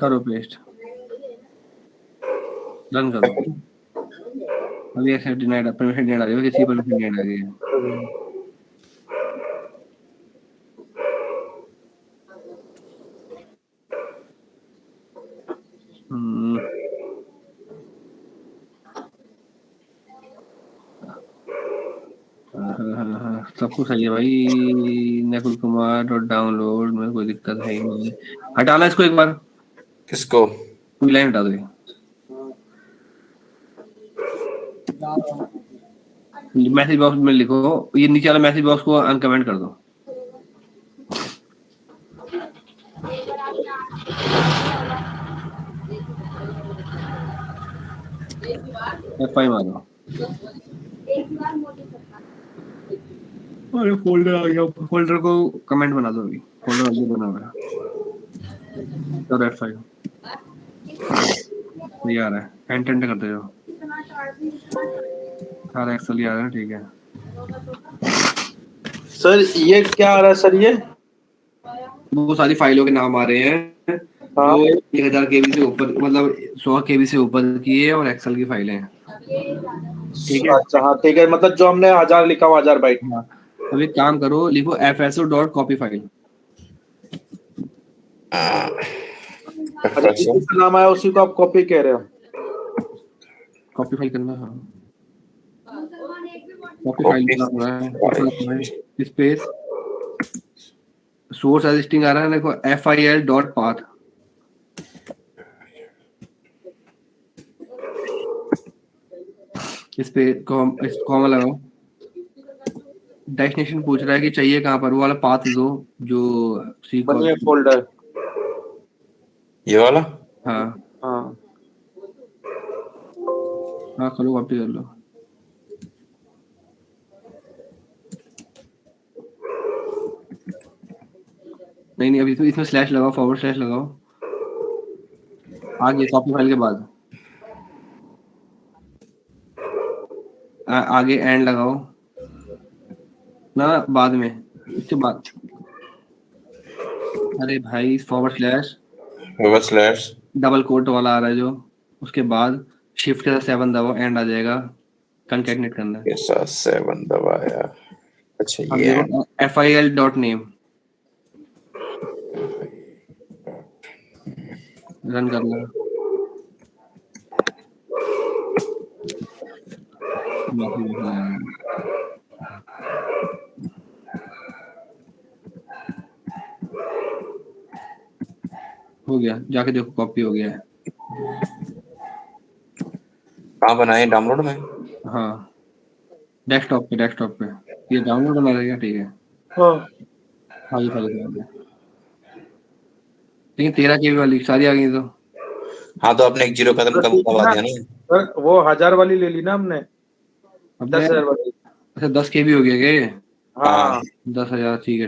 करो पेस्ट, रन करो। अभी एक्सेप्ट डिनाइड, परमिशन डिनाइड आ रही है, किसी परमिशन डिनाइड आ रही है। सब कुछ सही है भाई, नकुल कुमार और डाउनलोड में कोई दिक्कत है ही नहीं। हटाना इसको एक बार, किसको? पूरी लाइन हटा दो, मैसेज बॉक्स में लिखो, ये नीचे वाला मैसेज बॉक्स को अनकमेंट कर दो। F5 मारो, अरे फोल्डर आ गया, फोल्डर को कमेंट बना दो, अभी फोल्डर अभी बना हुआ है, तो F5 ये आ रहा है, एंटर करते जाओ, सारा एक्सेल आ रहा है, ठीक है। सर ये क्या आ रहा है सर, ये वो सारी फाइलों के नाम आ रहे हैं जो 1000 KB से ऊपर, मतलब 100 KB से ऊपर की है, और एक्सेल की फाइलें हैं, ठीक है। अच्छा हाँ ठीक है, मतलब जो हमने 1000 लिखा हुआ 1000 बाइट। हाँ, अब एक काम करो, लिखो fso.copy फाइल। अच्छा जिसका नाम आया उसी को आप कॉपी कह रहे हो? कॉपी फाइल करना, हाँ कॉपी फाइल करना है, स्पेस सोर्स एज स्ट्रिंग आ रहा है, देखो fil.path, इस पे कॉमा लगाओ। डेस्टिनेशन पूछ रहा है कि चाहिए कहाँ पर, वो वाला पाथ दो जो सी बनिए फोल्डर। ये वाला? हाँ हाँ हाँ, करो कॉपी कर लो। नहीं अभी तो इसमें स्लैश लगाओ, फॉरवर्ड स्लैश लगाओ, आगे कॉपी फाइल के बाद आगे एंड लगाओ ना, बाद में, इसके बाद। अरे भाई forward slash slash double quote वाला आ रहा है जो, उसके बाद शिफ्ट के साथ 7 दबाओ, एंड आ जाएगा, कंकैटिनेट करना है। के साथ 7 दबाया। अच्छा अब ये देखो fil.name रन करना। हो गया, जाके देखो कॉपी हो गया है। कहाँ बनाए? डाउनलोड में? हाँ डेस्कटॉप पे ये डाउनलोड बना रहेगा, ठीक है। हाँ हाँ ये सारी लेकिन 13 KB वाली सारी आ गई तो। हाँ तो आपने एक जीरो कदम कम करवा दिया ना। सर वो 1000 वाली ले ली ना हमने, अब 10,000 वाली। अच्छा 10 KB हो गया क्या ये? हाँ 10,000, ठीक है।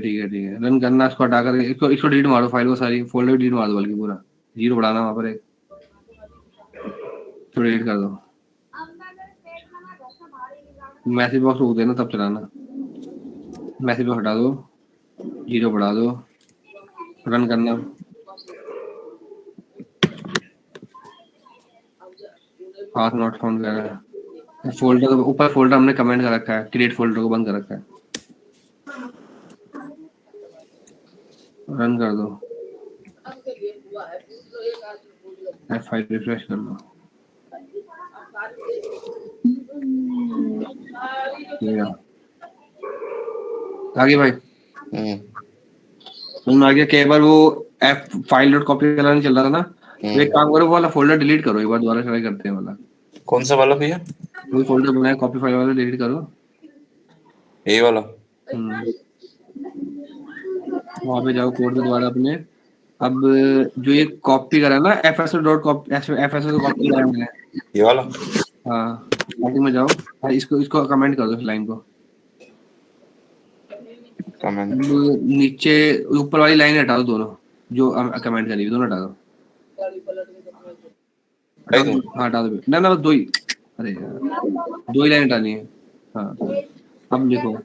रन करना, इसको हटा कर इसको डिलीट मारो, फाइल को सारी फोल्डर डिलीट मार दो, बल्कि पूरा जीरो बढ़ाना वहाँ पर, एक तो डिलीट कर दो। मैसेज बॉक्स रोक देना, तब चलाना। मैसेज बॉक्स हटा दो, जीरो बढ़ा दो, रन करना। पाथ नॉट फाउंड कर रहा है। फोल्डर के ऊपर फोल्डर हमने कमेंट कर रखा है, क्रिएट फोल्डर को बंद कर रखा है। रन कर दो, फाइल रिफ्रेश कर लो। आगे भाई तुम आगे कई बार वो एफ फाइल डॉट कॉपी वाला नहीं चल रहा था ना, तो एक काम करो, वो वाला फोल्डर डिलीट करो, एक बार दोबारा ट्राई करते हैं वाला। कौन सा वाला भैया? वही फोल्डर बनाया कॉपी फाइल वाला, डिलीट करो। ये वाला? वहाँ पे जाओ कोड पे दोबारा अपने। अब जो ये कॉपी करा ना fso कॉपी करा मैंने, ये वाला? हाँ सेटिंग में जाओ, इसको कमेंट कर दो, इस लाइन को कमेंट। नीचे ऊपर वाली लाइन हटा दो, दोनों जो कमेंट करी दोनों हटा दो। हाँ हटा दो ना दो ही, अरे यार 2 ही लाइन हटानी है। हाँ अब लिखो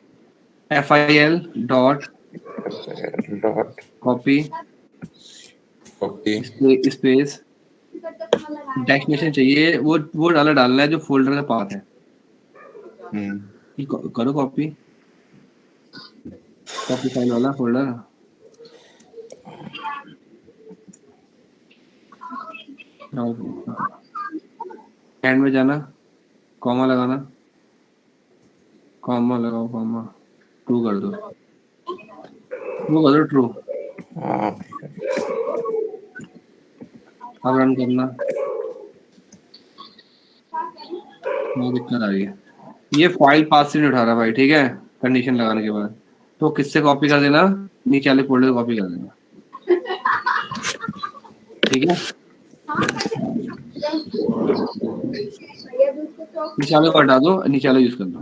fil dot copy space destination चाहिए, वो डालना है जो फोल्डर का पाथ है। करो कॉपी फाइल वाला फोल्डर, एंड में जाना, कॉमा लगाना, कॉमा लगाओ, कॉमा ट्रू कर दो, ट्रू। अब रन करना, दिक्कत आ रही है, ये फाइल पाथ से नहीं उठा रहा भाई, ठीक है। कंडीशन लगाने के बाद तो किससे कॉपी कर देना, नीचे वाले फोल्डर कॉपी कर देना, ठीक है। नीचे वाले को हटा दो, नीचे वाला यूज कर दो,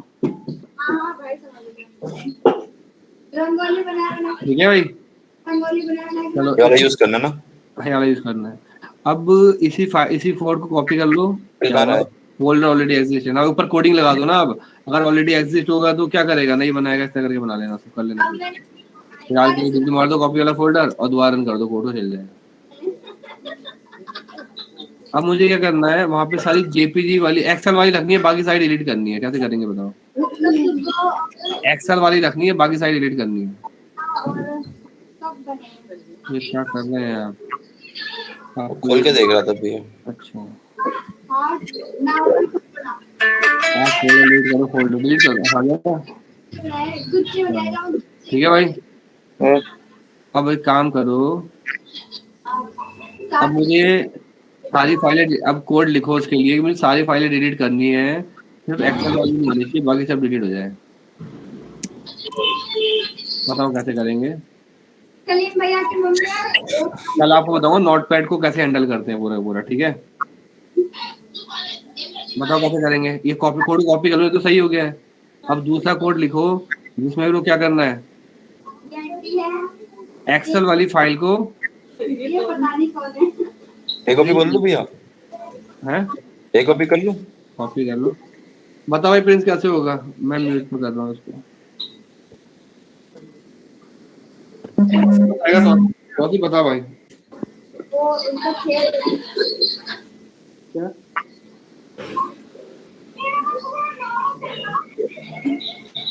ठीक है भाई। चलो वाला यूज करना ना, वाला यूज करना है। अब इसी फोल्डर को कॉपी कर लो, फोल्डर ऑलरेडी एग्जिस्ट है ना, ऊपर कोडिंग लगा दो ना। अब अगर ऑलरेडी एग्जिस्ट होगा तो क्या करेगा, नहीं बनाएगा, इस तरह करके बना लेना, सब कर लेना। फिर आज के मार दो कॉपी वाला फोल्डर और दोबारा रन कर दो, कोड चल जाएगा। अब मुझे क्या करना है, वहां पे सारी जेपीजी वाली एक्सेल वाली रखनी है, बाकी सारी डिलीट करनी है। कैसे करेंगे बताओ? एक्सेल वाली रखनी है, बाकी सारी डिलीट करनी है। ये क्या कर रहे हैं आप? खोल के देख रहा था भैया। अच्छा आप फोल्डर डिलीट करो, फोल्डर डिलीट करो, आ गया, ठीक है भाई। अब एक काम करो, अब मुझे सारी फाइलें, अब कोड लिखो उसके लिए, मुझे सारी फाइलें डिलीट करनी है। सिर्फ एक्सेल वाली नहीं होनी चाहिए, बाकी सब डिलीट हो जाए। बताओ कैसे करेंगे। कलीम भैया की मम्मी यार कल आपको बताऊंगा नोटपैड को कैसे हैंडल करते हैं पूरा पूरा, ठीक है। बताओ कैसे करेंगे। ये कॉपी कोड कॉपी कर लो, ये तो सही हो गया है। अब दूसरा कोड लिखो जिसमें वो क्या करना है, आंटी है एक्सेल वाली फाइल को ये पता नहीं कौन है। एक कॉपी बोल लूं भैया, है एक कॉपी कर लूं। कॉपी कर लो। बताओ भाई प्रिंस कैसे होगा, मैं म्यूट में कर रहा हूँ उसको। बताएगा तो बहुत ही बता भाई। वो उनका खेल क्या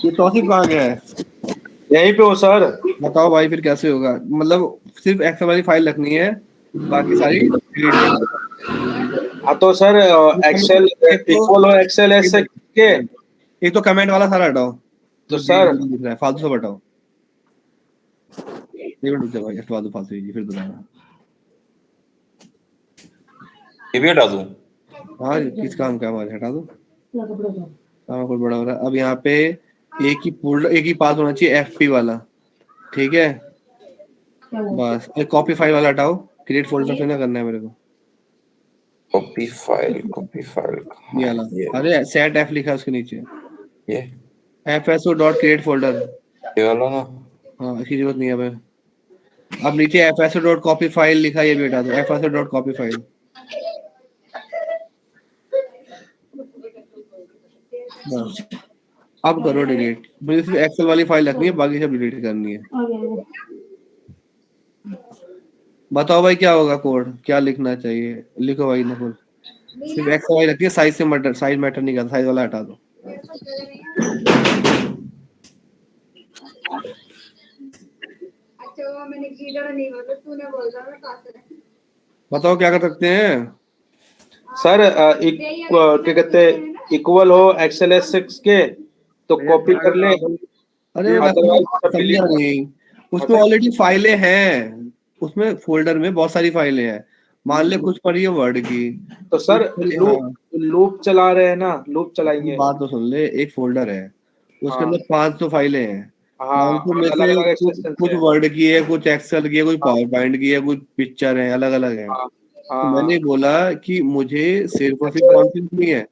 ये तौसीफ कहाँ गया है। यहीं पे हो सर। बताओ भाई फिर कैसे होगा, मतलब सिर्फ एक्सेल वाली फाइल रखनी है, बाकी सारी डिलीट करनी हाँ तो सर एक्सेल इक्वल हो एक्सेल एस के। है। एक तो कमेंट वाला सारा हटाओ, तो सर दिख रहा है फालतू सब हटाओ। एक मिनट रुक जाओ भाई, फालतू फालतू ही फिर दोबारा। ये भी हटा दूं। हाँ किस काम का हमारे, हटा दो। हाँ कोई बड़ा हो रहा है। अब यहाँ पे एक ही फोल्डर एक ही पास होना चाहिए एफपी वाला, ठीक है। बस एक कॉपी फाइल वाला हटाओ, क्रिएट फोल्डर से ना करना है मेरे को। कॉपी फाइल ये वाला, अरे सेट एफ लिखा है उसके नीचे, ये fso.create फोल्डर। ये वाला ना। हाँ इसकी जरूरत नहीं है हमें। अब नीचे fso.copy फाइल लिखा है, ये भी हटा दो, fso.copy फाइल। बस अब करो डिलीट। मुझे सिर्फ एक्सेल वाली फाइल रखनी है, बाकी सब डिलीट करनी है। बताओ भाई क्या होगा कोड, क्या लिखना चाहिए, लिखो भाई नकुल। सिर्फ एक्सेल वाली रखनी है, साइज से मैटर, साइज मैटर नहीं करता, साइज वाला हटा दो। अच्छा वो मैंने कीड़ा नहीं बोला तूने बोल रहा मैं पास है। बताओ क्या कर सकते हैं। सर क्या कहते हैं इक्वल हो एक्सेल एस के तो कॉपी कर ले। अरे समझा नहीं, उसमें ऑलरेडी फाइलें हैं, उसमें फोल्डर में बहुत सारी फाइलें हैं। मान ले कुछ पड़ी है वर्ड की, तो सर लूप चला रहे हैं ना, लूप चलाएंगे। बात तो सुन ले, एक फोल्डर है उसके अंदर 500 फाइलें हैं। हाँ, 500 में अलग अलग से कुछ वर्ड की है, कुछ एक्सेल की है, कुछ पावर पॉइंट की है, कुछ पिक्चर है, अलग अलग है। तो मैंने बोला कि मुझे सिर्फ और सिर्फ कौन सी रखनी है,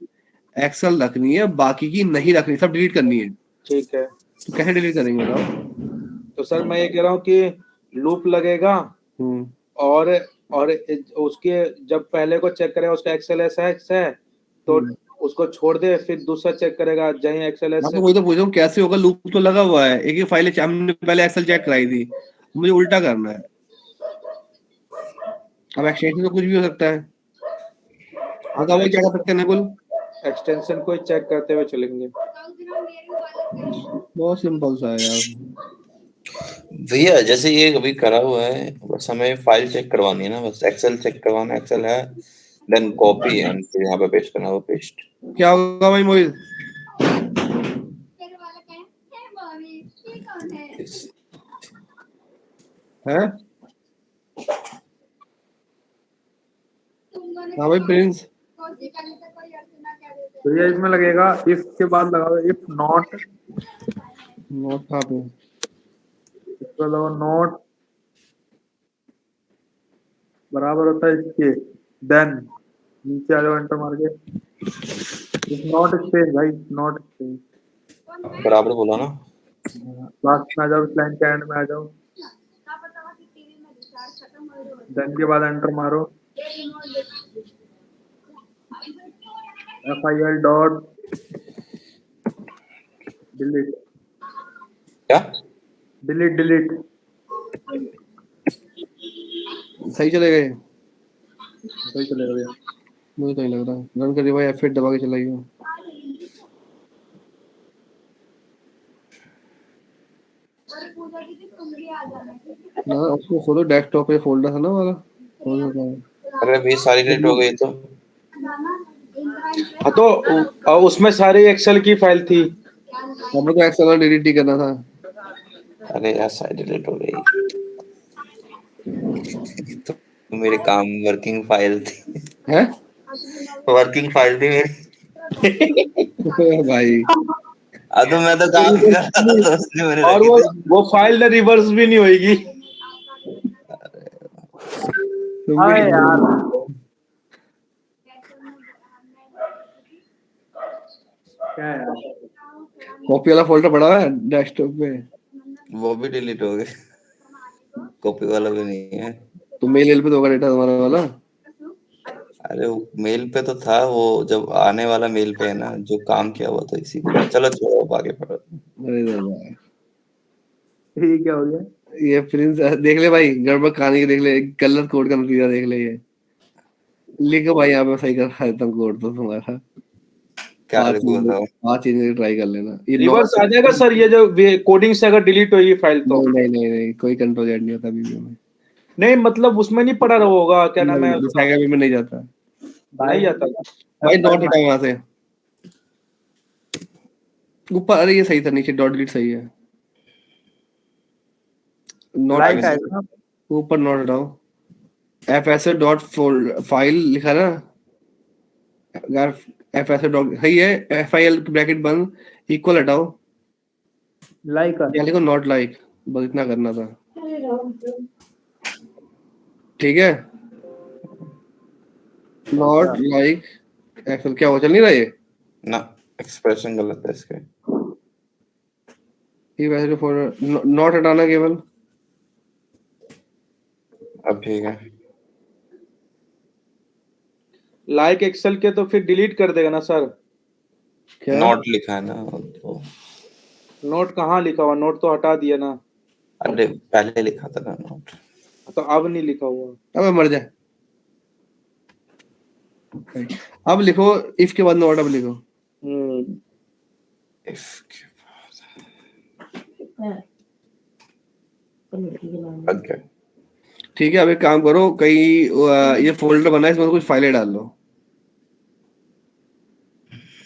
एक्सेल रखनी है, बाकी की नहीं रखनी, सब डिलीट करनी है। ठीक है तो कैसे डिलीट करेंगे बताओ। तो सर मैं ये कह रहा हूँ कि लूप लगेगा और उसके जब पहले को चेक करेगा उसका एक्सेल एस है तो उसको छोड़ दे, फिर दूसरा चेक करेगा जहीं एक्सेल एस। तो वही तो पूछ रहा हूँ कैसे होगा, लूप तो लगा हुआ है, एक ही फाइल हमने पहले एक्सेल चेक कराई थी, मुझे उल्टा करना है। अब एक्सटेंशन तो कुछ भी हो सकता है, बताओ भाई क्या कर सकते हैं नकुल। एक्सटेंशन को चेक करते हुए चलेंगे। बहुत सिंपल सा है यार भैया जैसे ये अभी करा हुआ है, बस हमें फाइल चेक करवानी है ना, बस एक्सेल चेक करवाना, एक्सेल है देन कॉपी एंड फिर यहाँ पे पेस्ट करना, वो पेस्ट। क्या होगा भाई मोहित। तेरे वाला क्या है मम्मी ये कौन है है हाँ भाई प्रिंस। कोशिश करने से कोई अर्थ ना कह देते। तो ये इसमें लगेगा इफ के बाद लगाओ इफ नॉट, नोट कहाँ पे, इसको लगाओ नॉट बराबर होता है इसके, देन नीचे आ जाओ एंटर मार के, इफ नॉट स्पेस भाई, नॉट स्पेस बराबर बोला ना। लास्ट में आ जाओ, लाइन के एंड में आ जाओ, क्या पता कि टीवी में रिचार्ज खत्म हो गया हो। देन के बाद एंटर मारो, fil डॉट डिलीट, क्या डिलीट डिलीट, सही चलेगा ये, सही चलेगा भैया। मुझे तो नहीं लग रहा। रन करिए भाई, F8 दबा के चलाइए। और पूजा दीदी तुम भी आ जाना ना उसको खोलो, डेस्कटॉप पे फोल्डर था ना वाला, खोल होता है। अरे भाई सारी डिलीट हो गई तो। जाना इंद्रा हाँ तो उसमें सारी एक्सेल की फाइल थी। हमें तो एक्सेल डिलीट ही करना था। अरे यार सारी डिलीट हो गई तो मेरे काम वर्किंग फाइल थी, है वर्किंग फाइल थी मेरी। भाई अब तो मैं तो काम कर रहा था तो उसने मेरे और रखी थी। वो फाइल ना रिवर्स भी नहीं होगी। तुम हाँ भी यार क्या यार कॉपी वाला फोल्डर पड़ा है डेस्कटॉप पे। वो भी डिलीट हो गए, कॉपी वाला भी नहीं है। तो मेल पे तो होगा डेटा तुम्हारा वाला। अरे मेल पे तो था, वो जब आने वाला मेल पे है ना, जो काम किया हुआ था इसी पे। चलो छोड़ो, अब आगे बढ़ो। अरे दादा ये क्या हो गया ये प्रिंस देख ले भाई, गड़बड़ कहानी की देख ले, गलत कोड का नतीजा देख ले। ये लिखो भाई, यहाँ पे सही कर रहा है तुम कोड तो तुम्हारा। क्या लिखूं बताओ? आज चेंज ट्राई कर लेना। ये रिवर्स आ जाएगा सर, ये जो कोडिंग से अगर डिलीट होगी फाइल तो। नहीं नहीं नहीं नहीं, कोई कंट्रोल ऐड नहीं होता वीडियो में। नहीं मतलब उसमें नहीं पड़ा होगा, क्या नाम है, दिखाएगा भी में नहीं जाता नहीं जाता। भाई। डॉट हटाओ यहाँ से ऊपर। अरे ये सही था, नीचे डॉट डिलीट सही है। नॉट लाइक आएगा ना ऊपर नॉट हटाओ। fs डॉट फाइल लिखा ना यार, fs डॉट सही है। fil ब्रैकेट बंद, इक्वल हटाओ, लाइक या लिखो नॉट लाइक, बस इतना करना था। ठीक है, नॉट लाइक एक्सेल। क्या हो, चल नहीं रहा ये? ना, एक्सप्रेशन गलत है इसके। ये वैसे फोल्डर नॉट हटाना केवल। अब ठीक है। लाइक एक्सेल के तो फिर डिलीट कर देगा ना सर। क्या नॉट लिखा है ना तो। नोट कहाँ लिखा हुआ, नोट तो हटा दिया ना। अरे पहले लिखा था ना नॉट। तो अब नहीं लिखा हुआ। अब मर जाए। अब लिखो इफ के बाद नॉट, अब लिखो। इसके बाद क्या? ठीक है, अब एक काम करो, कई ये फोल्डर बना है, इसमें कुछ फाइलें डाल लो।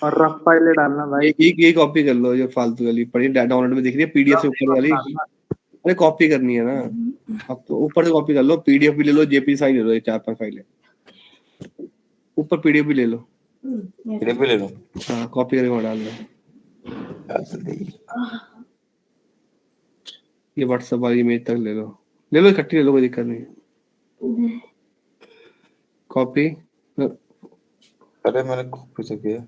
और रफ फाइलें डालना भाई। ये कॉपी कर लो, जो फालतू वाली पड़ी डाउनलोड में दिख रही है, पीडीएफ से ऊपर वाली। अरे कॉपी करनी है ना, अब तो ऊपर से कॉपी कर लो। पीडीएफ भी ले लो, जेपी साइज ले लो, ये 4-5 फाइलें। ऊपर पीडीएफ भी ले लो। पीडीएफ भी ले लो। हाँ, कॉपी करके वहाँ डाल दो। ये व्हाट्सएप वाली इमेज तक ले लो, ले लो इकट्ठी ले लो, कोई दिक्कत नहीं। कॉपी। अरे मैंने कॉपी तो किया।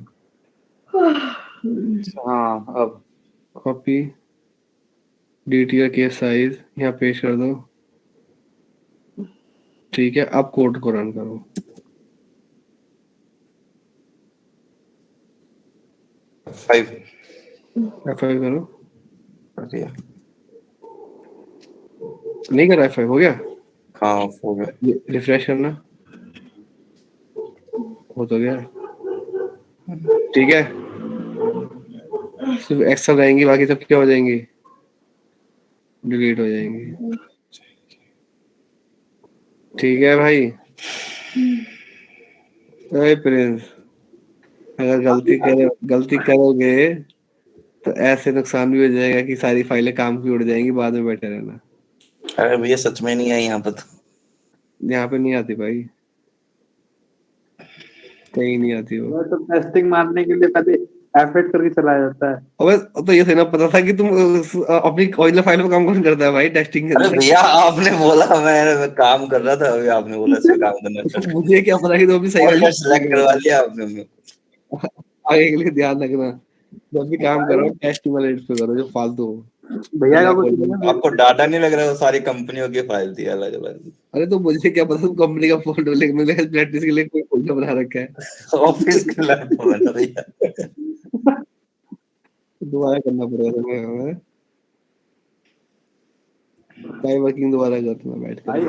हाँ अब कॉपी डीटीआर केस साइज यहाँ पेश कर दो। ठीक है, अब कोड को रन करो। F5 करो। अरे नहीं कर रहा, F5 हो गया। हाँ हो गया। रिफ्रेश करना, हो तो गया। ठीक है, सिर्फ एक्सेल रहेंगी, बाकी सब क्या हो जाएंगी, डिलीट हो जाएंगी। ठीक है भाई। अरे प्रिंस, अगर गलती करोगे तो ऐसे नुकसान भी हो जाएगा कि सारी फाइलें काम की उड़ जाएंगी, बाद में बैठे रहना। अरे भैया सच में नहीं आई यहाँ पर तो। यहाँ पे नहीं आती भाई, कहीं नहीं आती वो। वो तो टेस्टिंग मारने के लिए पहले एफर्ट करके चलाया जाता है। अबे तो ये ना पता था कि तुम अपनी ओरिजिनल फाइल पे काम कौन करता है भाई, टेस्टिंग। अरे भैया आपने बोला मैं काम कर रहा था, अभी आपने बोला इस पे काम करना। मुझे क्या पता कि तुम भी सही वाली सेलेक्ट करवा लिया आपने। आगे के लिए ध्यान रखना, जब भी काम करो टेस्ट वाले पे करो, जो फालतू हो। भैया का कुछ नहीं है। आपको डाटा नहीं लग रहा है, वो सारी कंपनियों की फाइल थी अलग अलग। अरे तो मुझे क्या पता तुम कंपनी का फोल्डर लिखने लगे, प्रैक्टिस के लिए कोई फोल्डर बना रखा है। ऑफिस के लैपटॉप बना भैया। दोबारा करना पड़ेगा तुम्हें, टाइम वर्किंग दोबारा करना बैठ कर। भाई